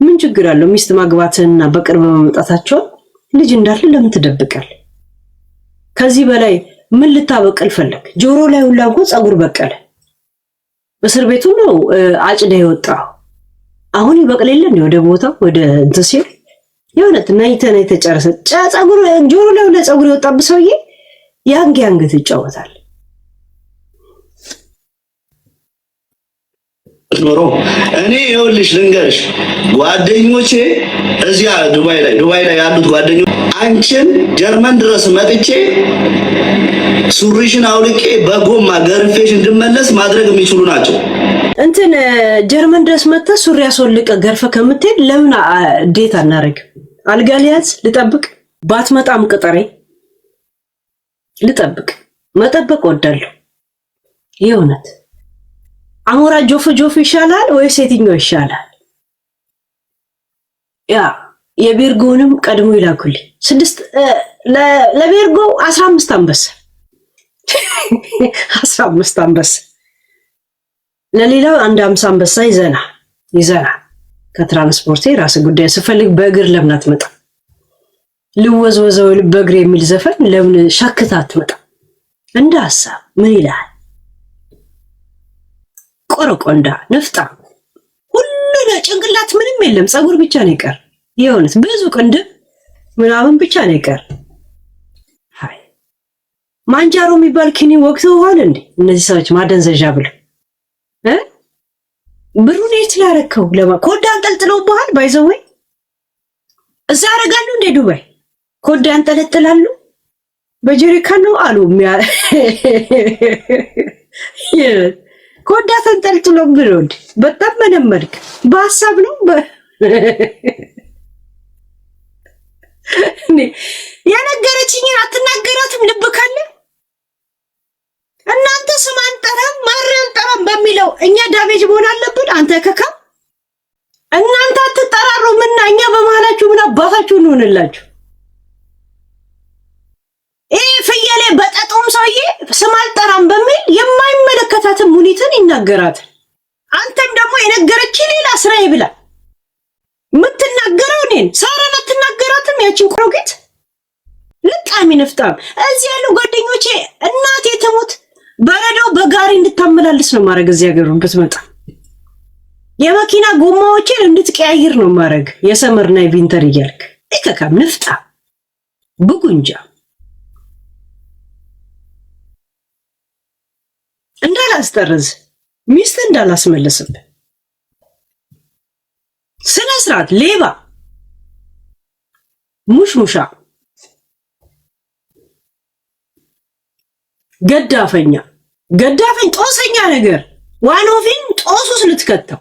ምን ችግር አለው? ሚስት ማግባትና በቅርብ መምጣታቸው ልጅ እንዳለ ለምን ትደብቃል? ከዚህ በላይ ምን ልታበቅል ፈለግ? ጆሮ ላይ ሁላ እኮ ጸጉር በቀለ። እስር ቤቱ ነው አጭደ የወጣው። አሁን ይበቅል የለ ወደ ቦታው ወደ እንትሲል የሆነት ናይተን የተጨረሰ ጸጉር ጆሮ ላይ ወደ ጸጉር የወጣብህ ሰውዬ ያንግ ይጫወታል። ኖሮ እኔ ይኸውልሽ ልንገርሽ ጓደኞቼ እዚያ ዱባይ ላይ ያሉት ጓደኞቼ አንቺን ጀርመን ድረስ መጥቼ ሱሪሽን አውልቄ በጎማ ገርፌሽ እንድመለስ ማድረግ የሚችሉ ናቸው። እንትን ጀርመን ድረስ መጥተህ ሱሪ አስወልቀ ገርፈ ከምትሄድ ለምን ዴት አናረግ? አልጋ ሊያዝ ልጠብቅ፣ ባትመጣም ቅጠሬ ልጠብቅ። መጠበቅ ወዳለሁ። የእውነት አሞራ ጆፍ ይሻላል ወይስ የትኛው ይሻላል? ያ የቤርጎንም ቀድሞ ይላኩልኝ 6 ለቤርጎ 15 አንበሳ 15 አንበሳ ለሌላው አንድ 50 አንበሳ ይዘና ከትራንስፖርቴ ራስ ጉዳይ ስፈልግ በእግር ለምን አትመጣ? ልወዝወዘው በእግር የሚል ዘፈን ለምን ሻክታ አትመጣ? እንደ ሐሳብ ምን ይላል? ቆረቆንዳ ነፍጣ ሁሉ ጭንቅላት ምንም የለም፣ ጸጉር ብቻ ነው ይቀር። የሆነት ብዙ ቅንድብ ምናምን ብቻ ነው ይቀር። ሃይ ማንጃሮ የሚባል ኪኒ ወቅተው ሆነ እንዴ እነዚህ ሰዎች ማደንዘዣ ብለው ብሩን የት ላረከው? ኮዳ አንጠልጥለው በኋላ ባይዘወይ እዛ ያረጋሉ እንደ ዱባይ ኮዳ አንጠለጥላሉ። በጀሪካን ነው አሉ ኮዳ ተንጠልጥሎ ብሎድ በጣም መነመድክ በሐሳብ ነው የነገረችኝን አትናገራትም? ልብ ካለ እናንተ ስም አንጠራም ማርያም ጠራም በሚለው እኛ ዳሜጅ መሆን አለብን። አንተ ከካ እናንተ አትጠራሩምና እኛ በመሃላችሁ ምን አባታችሁ እንሆንላችሁ? ፍየሌ በጠጡም ሰውዬ ስም አልጠራም በሚል የማይመለከታትን ሙኒትን ይናገራታል። አንተም ደግሞ የነገረችኝ ሌላ ስራዬ ብላ የምትናገረው እኔን ሳራን አትናገራትም? ያቺን ቆሮጌት ልጣሚ ነፍጣም እዚህ ያሉ ጓደኞቼ እናቴ ትሙት በረዶው በጋሪ እንድታመላልስ ነው ማድረግ። እዚህ ሀገር ብትመጣ የመኪና ጎማዎችን እንድትቀያይር ነው ማድረግ። የሰመርና የቪንተር እያልክ እከካም ነፍጣ ብጉንጃ እንዳላስጠርዝ ሚስት እንዳላስመለስብ ስነ ስርዓት ሌባ ሙሽሙሻ ገዳፈኝ ጦሰኛ ነገር ዋኖፊን ጦሱስ ልትከተው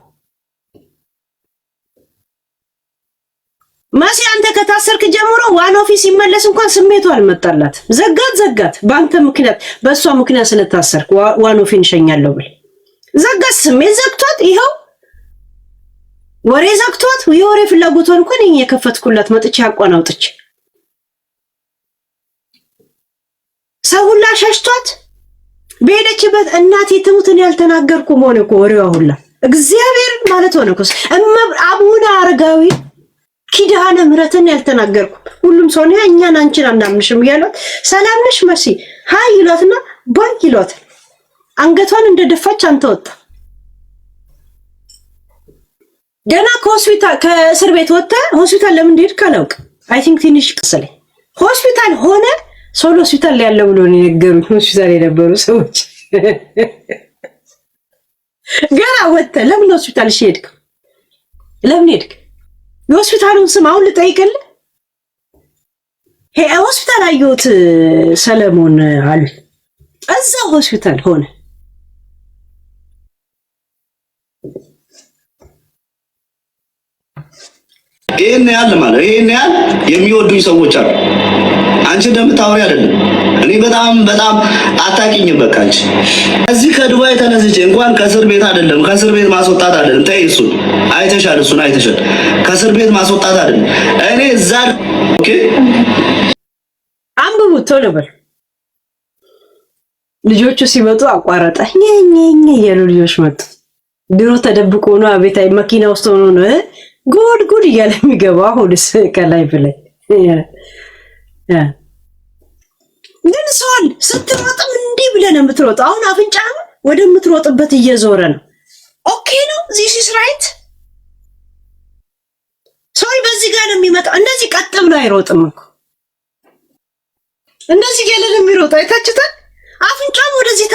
ማሲ አንተ ከታሰርክ ጀምሮ ዋኖፊ ሲመለስ እንኳን ስሜቱ አልመጣላት። ዘጋት በአንተ ምክንያት በእሷ ምክንያት ስለታሰርክ ዋኖፊን ሸኛለሁ ብል ዘጋት። ስሜት ዘግቷት ይኸው ወሬ ዘግቷት የወሬ ፍላጎቷን እንኳን የከፈትኩላት መጥቼ አቋን አውጥቼ ሰው ሁላ ሸሽቷት በሄደችበት እናቴ ትሙትን ያልተናገርኩም ሆነ እኮ ወሬዋ ሁላ እግዚአብሔር ማለት ሆነ እኮ አቡነ አረጋዊ ኪዳነ ምህረትን ያልተናገርኩ ሁሉም ሰው ነው እኛን አንቺን አናምንሽም እያሏት ሰላም ነሽ መሲ ሃይ ይሏትና ባንክ ይሏት አንገቷን እንደደፋች አንተ ወጣ ገና ከእስር ቤት ወጣ ሆስፒታል ለምን ሄድክ አላውቅም። አይ ቲንክ ትንሽ ቀሰለኝ ሆስፒታል ሆነ ሶሎ ሆስፒታል ላይ ያለው ብሎ ነው የነገሩኝ። ሆስፒታል የነበሩ ሰዎች ገና ወጣ ለምን ሆስፒታል ሄድክ? ለምን ሄድክ? የሆስፒታሉን ስም አሁን ልጠይቅልህ። ሆስፒታል አየሁት ሰለሞን አሉ እዛ ሆስፒታል ሆነ ይሄን ያህል ማለት ይሄን ያህል የሚወዱኝ ሰዎች አሉ። አንቺ እንደምታወሪ አይደለም። እኔ በጣም አታውቂኝም። በቃ አንቺ እዚህ ከዱባይ ተነስቼ እንኳን ከእስር ቤት አይደለም ከእስር ቤት ማስወጣት አይደለም። ተይ እሱን አይተሻል። ከእስር ቤት ማስወጣት አይደለም። እኔ እዛ ኦኬ አንብቡ ቶሎ በል። ልጆቹ ሲመጡ አቋረጠ ኘኘኘ ያሉ ልጆች መጡ። ድሮ ተደብቆ ነው አቤት አይ መኪና ውስጥ ሆኖ ነው ጉድ እያለ የሚገባው አሁንስ ከላይ ብለህ ግን ሰዋል ስትሮጥም እንዲህ ብለህ ነው የምትሮጠው። አሁን አፍንጫህም ወደምትሮጥበት እየዞረ ነው። ኦኬ ነው ዚስ ኢዝ ራይት ሶሪ በዛ እንደዚህ ጋር ነው የሚመጣው። እንደዚህ ቀጥ ብሎ አይሮጥም እኮ እንደዚህ ገለል የሚሮጥ አይታችሁታል። አፍንጫም ወደዚህ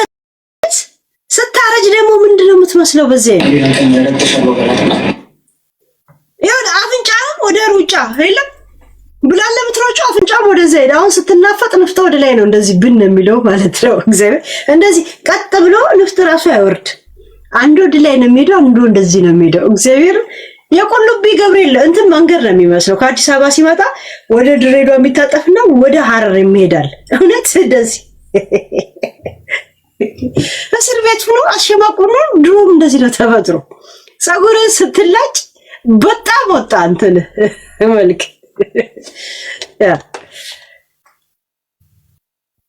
ስታረጅ ደግሞ ምንድነው የምትመስለው? በዚህ ይሁን አፍንጫም ወደ ሩጫ አይደለም ብላለ የምትሮጪው አፍንጫም ወደዚህ ሄደ። አሁን ስትናፈጥ ንፍጥ ወደ ላይ ነው እንደዚህ ብን የሚለው ማለት ነው። እግዚአብሔር እንደዚህ ቀጥ ብሎ ንፍጥ ራሱ አይወርድ። አንዱ ወደ ላይ ነው የሚሄደው፣ አንዱ እንደዚህ ነው የሚሄደው። እግዚአብሔር የቁልቢ ገብርኤል እንትን መንገድ ነው የሚመስለው። ከአዲስ አበባ ሲመጣ ወደ ድሬዳዋ የሚታጠፍና ወደ ሐረር የሚሄዳል። እውነት እንደዚህ እስር ቤት ሆኖ አሸማቁ ነው። ድሮም እንደዚህ ነው ተፈጥሮ። ፀጉርን ስትላጭ በጣም ወጣ እንትን መልክ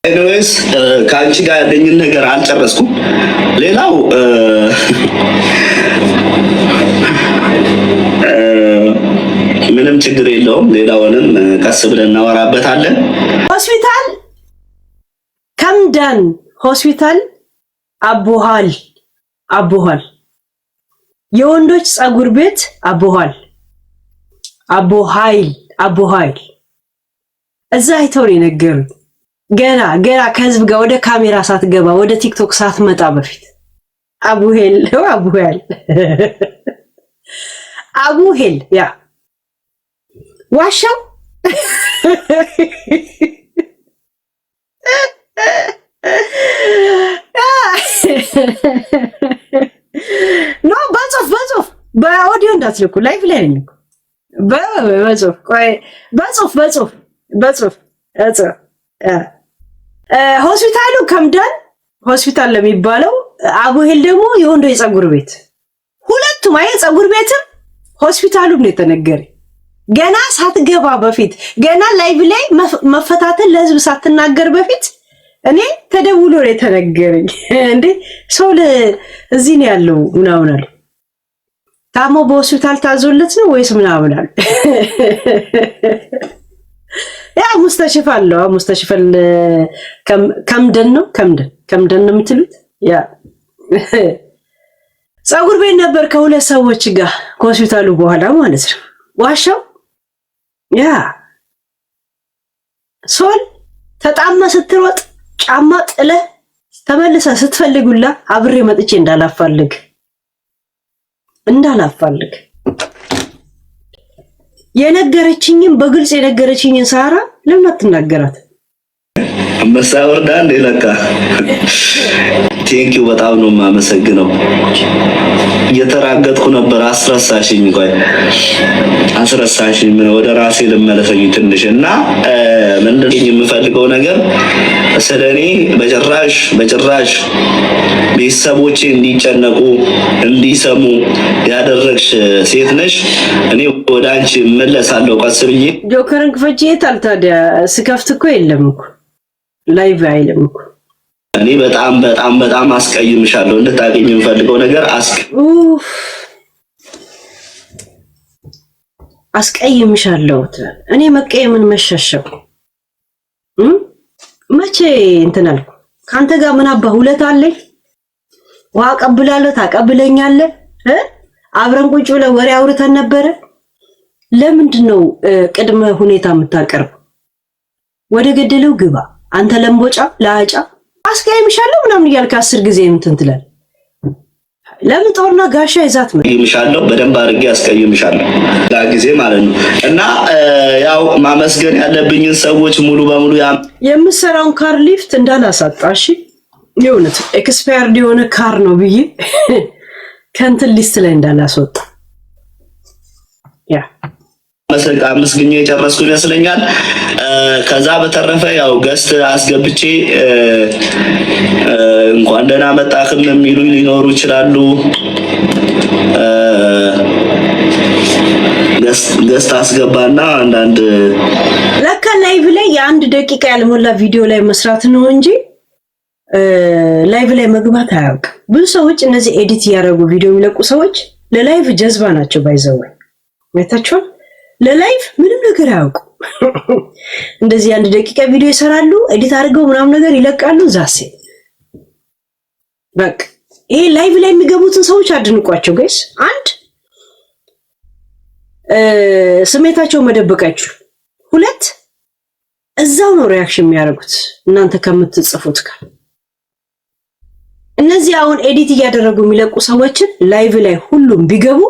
ኤኒዌይስ ከአንቺ ጋር ያለኝን ነገር አልጨረስኩም። ሌላው ምንም ችግር የለውም። ሌላውንም ቀስ ብለን እናወራበታለን። ሆስፒታል ከምዳን ሆስፒታል አቦሃል የወንዶች ፀጉር ቤት አቦሃል እዛ አይተው ነው የነገሩኝ። ገና ከህዝብ ጋር ወደ ካሜራ ሳትገባ ወደ ቲክቶክ ሳትመጣ በፊት አቡሄል ያ ዋሻው ኖ በጽሁፍ በኦዲዮ እንዳትልኩ፣ ላይቭ ላይ ነኝ። በጽሁፍ ሆስፒታሉ ከምዳን ሆስፒታል ለሚባለው አቡሄል ደግሞ የወንዶች ፀጉር ቤት ሁለቱም ፀጉር ቤትም ሆስፒታሉም ነው የተነገረኝ። ገና ሳትገባ በፊት ገና ላይቭ ላይ መፈታተን ለህዝብ ሳትናገር በፊት እኔ ተደውሎ ነው የተነገረኝ። እንዴ ሰው እዚህ ነው ያለው ምናምን አለ። ታሞ በሆስፒታል ታዞለት ነው ወይስ ምናምን አለ። ያ ሙስተሽፈል ከምደን ነው የምትሉት። ያ ፀጉር ቤት ነበር ከሁለት ሰዎች ጋር ከሆስፒታሉ በኋላ ማለት ነው። ዋሻው ያ ሶል ተጣማ ስትሮጥ ጫማ ጥለ ተመልሰ ስትፈልጉላ አብሬ መጥቼ እንዳላፋልግ የነገረችኝን በግልጽ የነገረችኝን ሳራ ለምን አትናገራት? አንበሳ ወርዳ እንደ ለካ ቴንኪው በጣም ነው የማመሰግነው። እየተራገጥኩ ነበር አስረሳሽኝ። ምን ወደ ራሴ ልመለሰኝ ትንሽ እና ምንድን ነው የምፈልገው ነገር ስለኔ በጭራሽ ቤተሰቦቼ እንዲጨነቁ እንዲሰሙ ያደረግሽ ሴት ነሽ። እኔ ወደ አንቺ እመለሳለሁ ቀስ ብዬ። ጆከርን ክፈቼ ታዲያ ስከፍት እኮ የለም እኮ ላይቭ አይልም እኮ። እኔ በጣም አስቀይምሻለሁ። እንድታገኝ የምፈልገው ነገር አስቀይምሻለሁ። እኔ መቀየምን መሸሸው መቼ እንትን አልኩ? ካንተ ጋር ምን አባ ሁለት አለኝ? ውሃ ቀብላለሁ፣ ታቀብለኛለህ። አብረን ቁጭ ብለን ወሬ አውርተን ነበረ። ለምንድን ነው ቅድመ ሁኔታ የምታቀርብ? ወደ ገደለው ግባ አንተ ለምቦጫ ለአጫ። አስቀይምሻለሁ ምናምን እያልክ 10 ጊዜ እንትን ትላለህ። ለምን ጦርና ጋሻ ይዛት ነው? አስቀይምሻለሁ፣ በደንብ አድርጌ አስቀይምሻለሁ ጊዜ ማለት ነው። እና ያው ማመስገን ያለብኝን ሰዎች ሙሉ በሙሉ የምሰራውን ካር ሊፍት እንዳላሳጣሽ የእውነት ኤክስፓየርድ የሆነ ካር ነው ብዬ ከንትን ሊስት ላይ እንዳላስወጣ ያ አመስግኜ የጨረስኩ ይመስለኛል። ከዛ በተረፈ ያው ገስት አስገብቼ እንኳን ደህና መጣህም የሚሉ ሊኖሩ ይችላሉ። ገስት አስገባና አንዳንድ ለካ ላይቭ ላይ የአንድ ደቂቃ ያልሞላ ቪዲዮ ላይ መስራት ነው እንጂ ላይቭ ላይ መግባት አያውቅም። ብዙ ሰዎች እነዚህ ኤዲት ያደረጉ ቪዲዮ የሚለቁ ሰዎች ለላይቭ ጀዝባ ናቸው። ባይዘው አይታችኋል። ለላይቭ ምንም ነገር አያውቁ። እንደዚህ አንድ ደቂቃ ቪዲዮ ይሰራሉ፣ ኤዲት አድርገው ምናምን ነገር ይለቃሉ። ዛሴ በቃ ይሄ ላይቭ ላይ የሚገቡትን ሰዎች አድንቋቸው ጋይስ። አንድ ስሜታቸው መደበቃችሁ። ሁለት እዛው ነው ሪአክሽን የሚያደርጉት እናንተ ከምትጽፉት ጋር። እነዚህ አሁን ኤዲት እያደረጉ የሚለቁ ሰዎችን ላይቭ ላይ ሁሉም ቢገቡ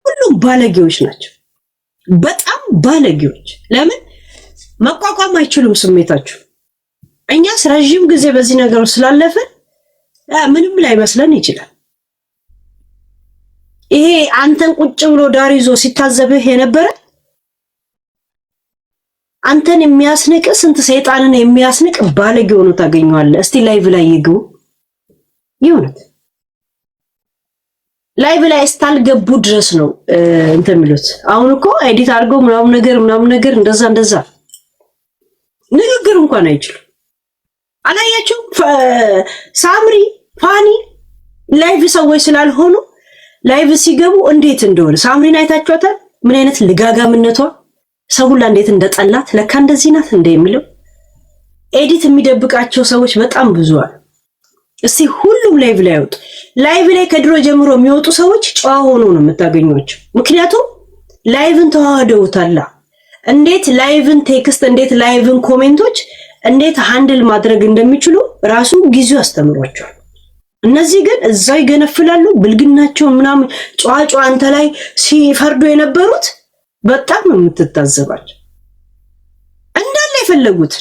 ሁሉም ባለጌዎች ናቸው። በጣም ባለጌዎች። ለምን መቋቋም አይችሉም ስሜታችሁ። እኛስ ረጅም ጊዜ በዚህ ነገር ስላለፈን ምንም ላይ መስለን ይችላል። ይሄ አንተን ቁጭ ብሎ ዳር ይዞ ሲታዘብህ የነበረ አንተን የሚያስንቅ ስንት ሰይጣንን የሚያስንቅ ባለጌ ሆኖ ታገኘዋለህ። እስቲ ላይቭ ላይ ይግቡ። ይሁንት ላይቭ ላይ እስታልገቡ ድረስ ነው እንትን የሚሉት። አሁን እኮ ኤዲት አድርገው ምናምን ነገር እንደዛ ንግግር እንኳን አይችሉም። አላያችሁ ሳምሪ ፋኒ ላይቭ ሰዎች ስላልሆኑ ላይቭ ሲገቡ እንዴት እንደሆነ ሳምሪን አይታችኋታል? ምን አይነት ልጋጋምነቷ ሰው ሁላ እንዴት እንደጠላት ለካ እንደዚህ ናት እንደ የሚለው ኤዲት የሚደብቃቸው ሰዎች በጣም ብዙ አሉ። እስቲ ሁሉም ላይቭ ላይ ያወጡ። ላይቭ ላይ ከድሮ ጀምሮ የሚወጡ ሰዎች ጨዋ ሆኖ ነው የምታገኙቸው። ምክንያቱም ላይቭን ተዋህደውታል። እንዴት ላይቭን ቴክስት፣ እንዴት ላይቭን ኮሜንቶች እንዴት ሃንድል ማድረግ እንደሚችሉ ራሱ ጊዜው አስተምሯቸዋል። እነዚህ ግን እዛው ይገነፍላሉ። ብልግናቸውን ምናምን ጨዋ አንተ ላይ ሲፈርዱ የነበሩት በጣም ነው የምትታዘባቸው። እንዳለ የፈለጉት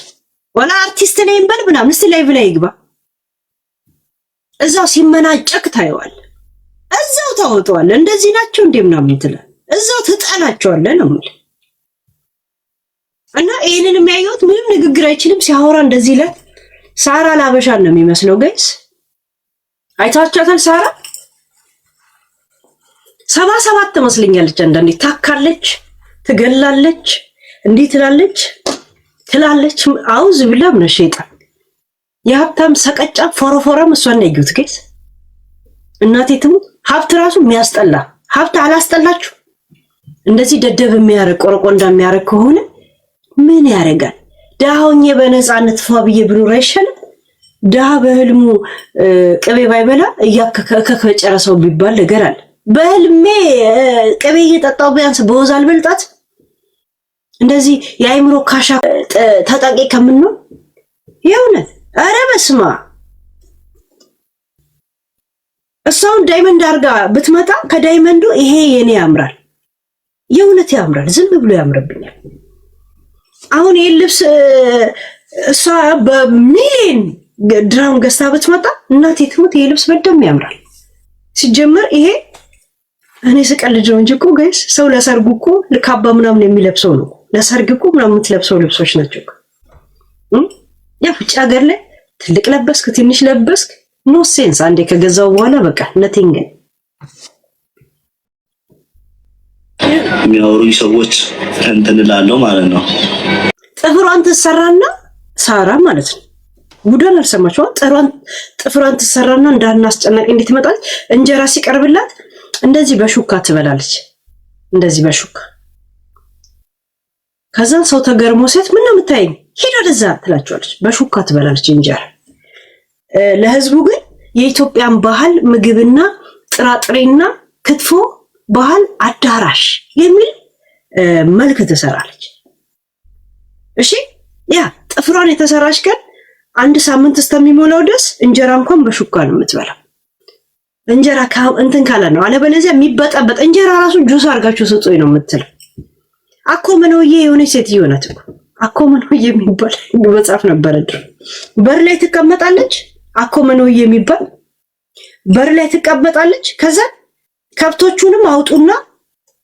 ወላ አርቲስት ነኝ በል ምናምን እስቲ ላይቭ ላይ ይግባ። እዛው ሲመናጨቅ ታየዋል። እዛው ታወጣዋል። እንደዚህ ናቸው እንዴ ምናምን ትላል። እዛው ትጣላቸዋለህ ነው የምልህ። እና ይሄንን የሚያዩት ምንም ንግግር አይችልም። ሲያወራ እንደዚህ ላይ ሳራ ላበሻን ነው የሚመስለው። ጋይስ አይታችኋታል? ሳራ 77 ትመስለኛለች። አንዳንዴ ታካለች፣ ትገላለች፣ እንዲህ ትላለች። አውዝ ቢላ ምን ሸይጣን የሀብታም ሰቀጫ ፎረፎራም እሷን ያዩት ጋይስ። እናቴ ትሙት ሀብት ራሱ የሚያስጠላ ሀብት አላስጠላችሁ? እንደዚህ ደደብ የሚያረቅ ቆረቆንዳ የሚያረቅ ከሆነ ምን ያደርጋል? ዳሁኝ በነፃነት ፏ ብዬ ብኖር አይሻልም? ዳ በህልሙ ቅቤ ባይበላ እያከከከ ጨረሰው ቢባል ነገር አለ። በህልሜ ቅቤ እየጠጣው ቢያንስ በወዝ አልበልጣት። እንደዚህ የአይምሮ ካሻ ተጣቂ ከምነው የእውነት ኧረ በስማ እሷን ዳይመንድ አርጋ ብትመጣ ከዳይመንዱ ይሄ የኔ ያምራል፣ የእውነት ያምራል፣ ዝም ብሎ ያምርብኛል። አሁን ይሄ ልብስ እሷ በሚሊዮን ድራም ገዝታ ብትመጣ እናቴ ትሙት ይሄ ልብስ በደም ያምራል። ሲጀመር ይሄ እኔ ስቀልድ ነው እንጂ እኮ ጋይስ ሰው ለሰርጉ እኮ ካባ ምናምን የሚለብሰው ነው። ለሰርግ እኮ ምናምን የምትለብሰው ልብሶች ናቸው። ያ ውጭ ሀገር ላይ ትልቅ ለበስክ ትንሽ ለበስክ ኖ ሴንስ። አንዴ ከገዛው በኋላ በቃ ነቲንግ። የሚያወሩኝ ሰዎች እንትን እላለሁ ማለት ነው። ጥፍሯን ትሰራና ሳራ ማለት ነው። ጉዳን አልሰማችኋል? ጥፍሯን ትሰራና እንዳናስጨናቂ እንዴት ትመጣለች። እንጀራ ሲቀርብላት እንደዚህ በሹካ ትበላለች። እንደዚህ በሹካ ከዛን ሰው ተገርሞ ሴት ምን ነው የምታየኝ ሂድ ወደዛ ትላቸዋለች። በሹካ ትበላለች እንጀራ። ለህዝቡ ግን የኢትዮጵያን ባህል ምግብና ጥራጥሬና ክትፎ ባህል አዳራሽ የሚል መልክ ትሰራለች። እሺ ያ ጥፍሯን የተሰራች ቀን አንድ ሳምንት እስከሚሞላው ድረስ እንጀራ እንኳን በሹካ ነው የምትበላው። እንጀራ እንትን ካለ ነው፣ አለበለዚያ የሚበጣበጥ እንጀራ ራሱ ጁስ አድርጋችሁ ስጡኝ ነው የምትለው። አኮ ምንውዬ የሆነች ሴትዮ ናት እኮ አኮ ምንውዬ የሚባል መጽሐፍ ነበረ ድሮ። በር ላይ ትቀመጣለች። አኮ ምንውዬ የሚባል በር ላይ ትቀመጣለች። ከዛ ከብቶቹንም አውጡና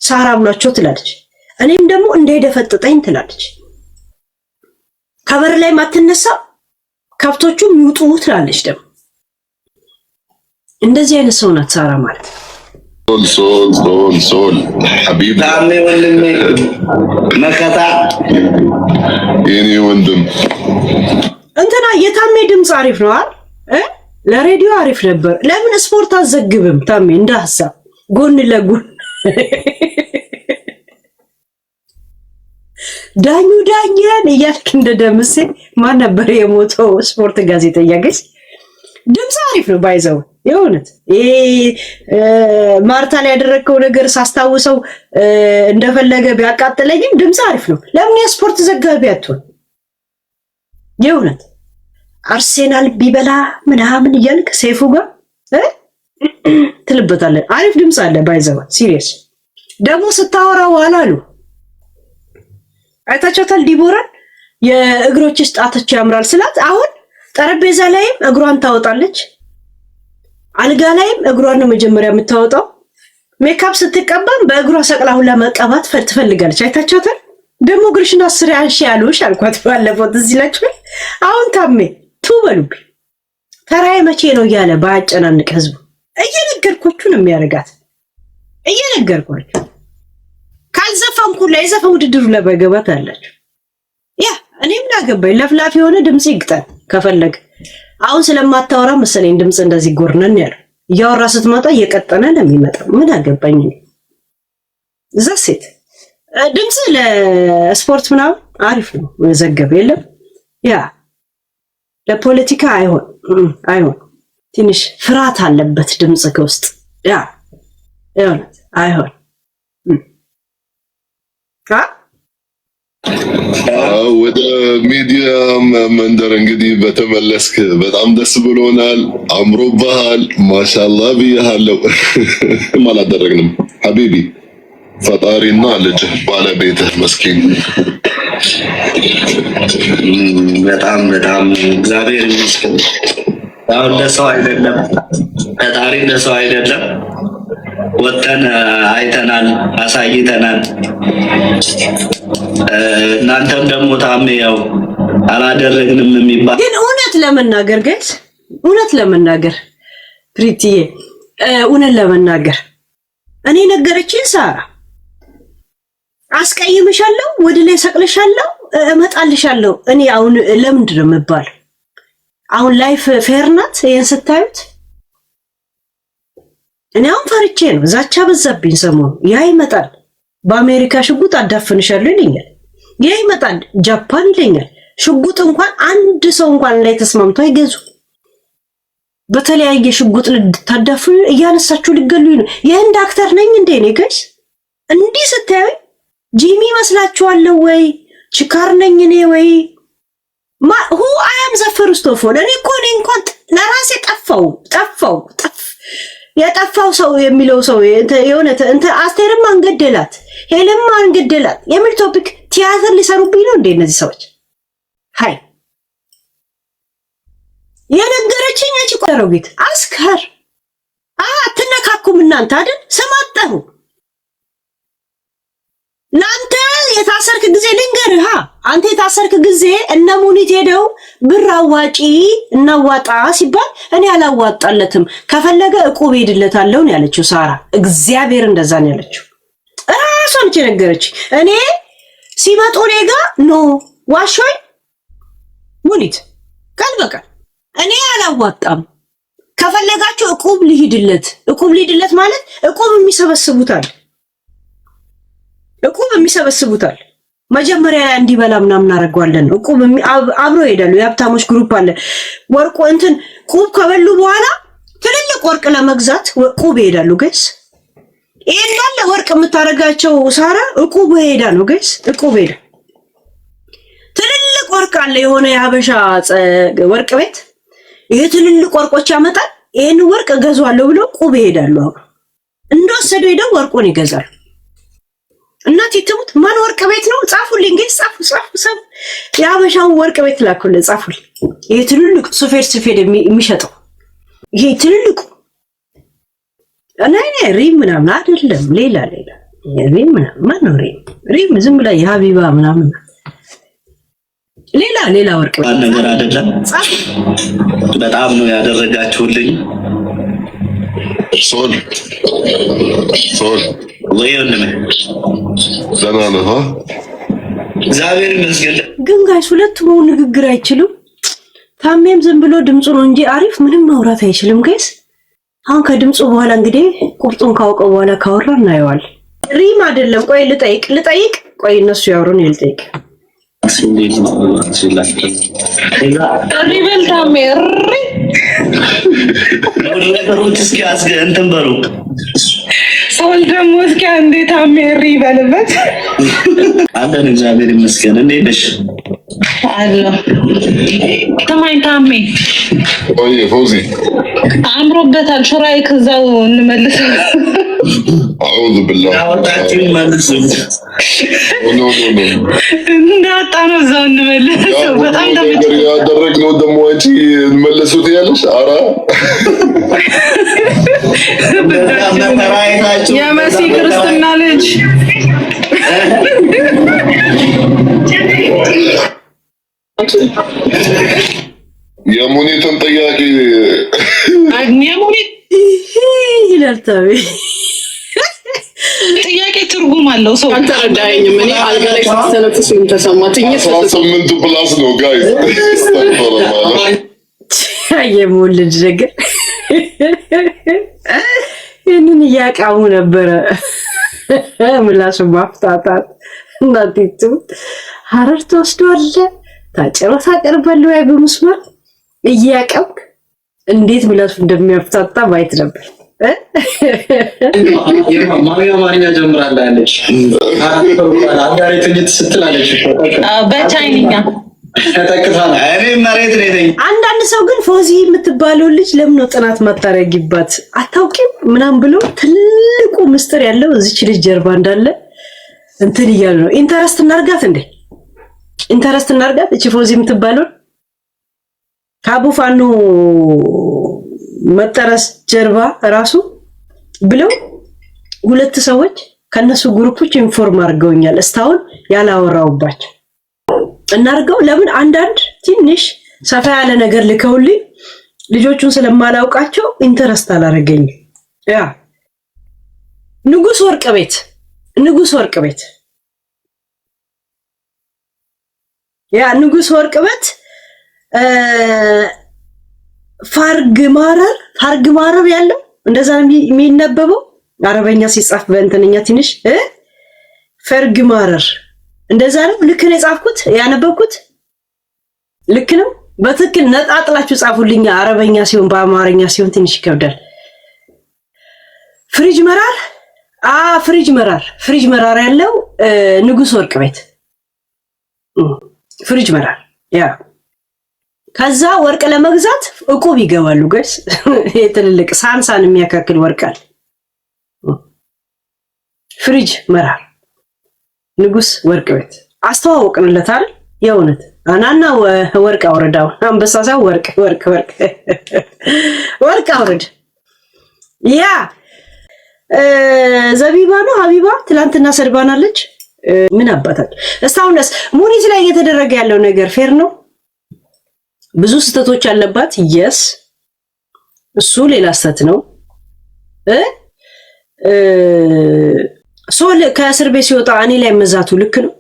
ሳራ ብሏቸው ትላለች። እኔም ደግሞ እንዳይደፈጥጠኝ ትላለች። ከበር ላይ ማትነሳ ከብቶቹም ይውጡ ትላለች። ደግሞ እንደዚህ አይነት ሰው ናት ሳራ ማለት። ሶል ሐቢብ ታሜ ወንድሜ መከታ የኔ ወንድም እንትና የታሜ ድምፅ አሪፍ ነው አይደል? ለሬዲዮ አሪፍ ነበር። ለምን ስፖርት አዘግብም ታሜ? እንደ ሐሳብ ጎን ለጎን ዳኘን እያልክ እንደ ደምሴ ማን ነበር የሞተው ስፖርት ጋዜጠኛ ገስ ድምፅ አሪፍ ነው ባይዘው የእውነት ይሄ ማርታ ላይ ያደረገው ነገር ሳስታውሰው እንደፈለገ ቢያቃጥለኝም ድምፅ አሪፍ ነው። ለምን የስፖርት ዘጋቢ አትሆን? የእውነት አርሴናል ቢበላ ምናምን እያልክ ሰይፉ ጋር ትልበታለህ። አሪፍ ድምፅ አለ ባይዘው ሲሪየስ። ደግሞ ስታወራው አላሉ አይታችኋታል ዲቦራን የእግሮችሽ ጣቶች ያምራል ስላት አሁን ጠረጴዛ ላይም እግሯን ታወጣለች፣ አልጋ ላይም እግሯን ነው መጀመሪያ የምታወጣው። ሜካፕ ስትቀባም በእግሯ ሰቅላ ሁላ መቀባት ትፈልጋለች። አይታችኋታል። ደግሞ እግርሽን አስሬ አንሺ ያሉሽ አልኳት ባለፈው እዚህ ላይ። አሁን ታሜ ትበሉብኝ ተራዬ መቼ ነው እያለ ባያጨናንቅ ህዝቡ እየነገርኳችሁ ነው የሚያረጋት እየነገርኳችሁ። ካልዘፈንኩ ላይ የዘፈን ውድድሩ ላይ በገባት አላችሁ። ያ እኔ ምን አገባኝ? ለፍላፊ የሆነ ድምጽ ይግጠን ከፈለግ። አሁን ስለማታወራ መሰለኝ ድምጽ እንደዚህ ጎርነን ያለው። እያወራ ስትመጣ እየቀጠነ ነው የሚመጣው። ምን አገባኝ? ዘሴት ድምጽ ለስፖርት ምናምን አሪፍ ነው ዘገብ የለም። ያ ለፖለቲካ አይሆን ትንሽ ፍርሃት አለበት ድምጽ ከውስጥ ያ የእውነት አይሆን። ወደ ሚዲያ መንደር እንግዲህ በተመለስክ በጣም ደስ ብሎናል። አምሮብሃል። ማሻአላህ ብያለሁ። አላደረግንም ሐቢቢ ፈጣሪና ልጅ ባለቤትህ መስኪን በጣም እግዚአብሔር ይመስገን። አሁን ለሰው አይደለም ፈጣሪ ለሰው አይደለም። ወተን አይተናል፣ አሳይተናል። እናንተም ደግሞ ታሜ ያው አላደረግንም የሚባል ግን እውነት ለመናገር ፕሪቲዬ እውነት ለመናገር እኔ ነገረችኝ ሳራ አስቀይምሻለሁ፣ ወደ ላይ ሰቅልሻለሁ፣ እመጣልሻለሁ። እኔ አሁን ለምንድን ነው የምባለው? አሁን ላይፍ ፌር ናት? ይሄን ስታዩት እኔ አሁን ፈርቼ ነው። ዛቻ በዛብኝ ሰሞኑ። ያ ይመጣል በአሜሪካ ሽጉጥ አዳፍንሻለሁ ይለኛል። ያ ይመጣል ጃፓን ይለኛል። ሽጉጥ እንኳን አንድ ሰው እንኳን ላይ ተስማምቶ አይገዙ። በተለያየ ሽጉጥ ልታዳፍኑ እያነሳችሁ ልገሉኝ ነው። የህንድ አክተር ነኝ እንዴ እኔ ጋይስ? እንዲህ ስታዩ ጂሚ መስላችኋለሁ ወይ? ችካር ነኝ እኔ ወይ? ሁ አያም ዘፈር ስቶፎል እኔ እንኳን ለራሴ ጠፋው የጠፋው ሰው የሚለው ሰው የሆነ አስቴርም አንገደላት ሄለም አንገደላት የሚል ቶፒክ ቲያትር ሊሰሩብኝ ነው እንዴ እነዚህ ሰዎች? ሃይ የነገረችኝ እቺ ቆሮጊት አስካር አትነካኩም እናንተ አይደል? ሰማጣሁ ላንተ የታሰርክ ጊዜ ልንገርህ። አንተ የታሰርክ ጊዜ እነ ሙኒት ሄደው ብር አዋጪ እናዋጣ ሲባል እኔ አላዋጣለትም ከፈለገ እቁብ ሄድለታለሁ ነው ያለችው ሳራ። እግዚአብሔር እንደዛ ነው ያለችው። ራሷ ነች የነገረች። እኔ ሲመጡ እኔ ጋር ኖ ዋሾኝ ሙኒት ቃል በቃል እኔ አላዋጣም ከፈለጋችሁ እቁብ ልሂድለት ማለት እቁብ የሚሰበስቡታል መጀመሪያ ላይ እንዲበላ ምናምን አደርገዋለን። እቁብ አብሮ ይሄዳሉ። የሀብታሞች ግሩፕ አለ። ወርቁ ቁብ ከበሉ በኋላ ትልልቅ ወርቅ ለመግዛት ቁብ ይሄዳሉ ጋይስ። ይሄን ያለ ወርቅ የምታረጋቸው ሳራ እቁብ ሄዳ ነው ጋይስ። እቁብ ሄዳ ትልልቅ ወርቅ አለ የሆነ የሀበሻ ወርቅ ቤት። ይሄ ትልልቅ ወርቆች ያመጣል። ይሄን ወርቅ እገዛዋለሁ ብሎ ቁብ ይሄዳሉ። እንደወሰዱ ሄደው ወርቁን ይገዛሉ። እናት ይተሙት ማን ወርቅ ቤት ነው? ጻፉልኝ ጋይስ፣ ጻፉ። የሀበሻውን ወርቅ ቤት ላኩልኝ፣ ጻፉልኝ። ይሄ ትልልቅ ሱፌድ የሚሸጠው ይሄ ትልልቁ እኔ ሪም ምናምን አይደለም፣ ሌላ ሪም ምናምን ማን ነው ሪም ዝም ብላ የሀቢባ ምናምን ሌላ ወርቅ ቤት ነገር አይደለም። በጣም ነው ያደረጋችሁልኝ። ሶል ወይንም ዘናነ እግዚአብሔር ይመስገን። ግን ጋይስ ሁለቱም ንግግር አይችሉም። ታሜም ዝም ብሎ ድምፁ ነው እንጂ አሪፍ ምንም ማውራት አይችልም ጋይስ። አሁን ከድምፁ በኋላ እንግዲህ ቁርጡን ካወቀው በኋላ ካወራ እናየዋል። ሪም አይደለም። ቆይ ልጠይቅ። ቆይ እነሱ ያወሩን ይልጠይቅ። እንዴት ነው ሪበል ታሜር ነገሮች እስኪ እንትን በሉ ሰው ደግሞ እስኪ አንዴ ታሜር ይበልበት አለን። እግዚአብሔር ይመስገን። እንዴት ነሽ? አሎ ተማኝ ታሜ ወይ ፎዚ አምሮበታል። ሹራይ ከዛው እንመልሰው። አዑዙ ቢላህ አወጣችሁ መልሱ። ኖ እንዳጣ ነው እዛው እንመልሰው። በጣም ነገር ያደረግነው ደግሞ አንቺ እንመልሱት ያለሽ አራ የመሲ ክርስትና ልጅ የሙኒትን ጥያቄ የሙኒት ይላል ታቢ ጥያቄ ትርጉም አለው። ሰው አልተረዳኸኝም። እኔ አልጋ ላይ ሳስተነፍስ ተሰማትኝ። 18 ፕላስ ነው ጋይስ የሙልጅ ነገር ይህንን እያቃሙ ነበረ። ምላሱ ማፍታታት እናቲቱ ሀረር ተወስዷል። ታጭሮ ታቀርባለህ ወይ በመስማት እያቀምክ እንዴት ምላሱ እንደሚያፍታታ ማየት ነበር። ማርኛ ጀምራለች። አጋሪ ትኝት ስትላለች በቻይንኛ እኔ መሬት ነኝ። አንዳንድ ሰው ግን ፎዚ የምትባለው ልጅ ለምን ነው ጥናት ማታረጊባት አታውቂም ምናምን ብሎ ትልቁ ምስጢር ያለው እዚች ልጅ ጀርባ እንዳለ እንትን እያሉ ነው። ኢንተረስት እናርጋት እንዴ ኢንተረስት እናርጋት እቺ ፎዚ የምትባለው ካቡ ፋኖ መጠረስ ጀርባ ራሱ ብለው ሁለት ሰዎች ከነሱ ግሩፖች ኢንፎርም አድርገውኛል። እስታውን ያላወራውባቸው እናርገው። ለምን አንዳንድ ትንሽ ሰፋ ያለ ነገር ልከውልኝ ልጆቹን ስለማላውቃቸው ኢንተረስት አላረገኝ። ያ ንጉስ ወርቅ ቤት ያ ንጉስ ወርቅ ቤት ፋርግ ማረር ያለው እንደዛ የሚነበበው አረበኛ ሲጻፍ በእንትንኛ ትንሽ ፈርግ ማረር እንደዛ ነው። ልክ ነው የጻፍኩት ያነበብኩት ልክ ነው። በትክክል ነጣጥላችሁ ጻፉልኝ። አረበኛ ሲሆን በአማርኛ ሲሆን ትንሽ ይከብዳል። ፍሪጅ መራር ያለው ንጉስ ወርቅ ቤት ፍሪጅ መራር ያ ከዛ ወርቅ ለመግዛት እቁብ ይገባሉ ጋይስ። የትልልቅ ሳንሳን የሚያካክል ወርቃል ፍሪጅ መራር ንጉስ ወርቅ ቤት አስተዋወቅንለታል። የእውነት አናና ወርቅ አውረዳው አንበሳሳ ወርቅ አውረድ ያ ዘቢባ ነው ሀቢባ ትላንትና ሰድባናለች። ምን አባታችሁ እስካሁንስ ሙኒት ላይ እየተደረገ ያለው ነገር ፌር ነው? ብዙ ስተቶች ያለባት የስ እሱ ሌላ ስተት ነው። ሶል ከእስር ቤት ሲወጣ እኔ ላይ መዛቱ ልክ ነው?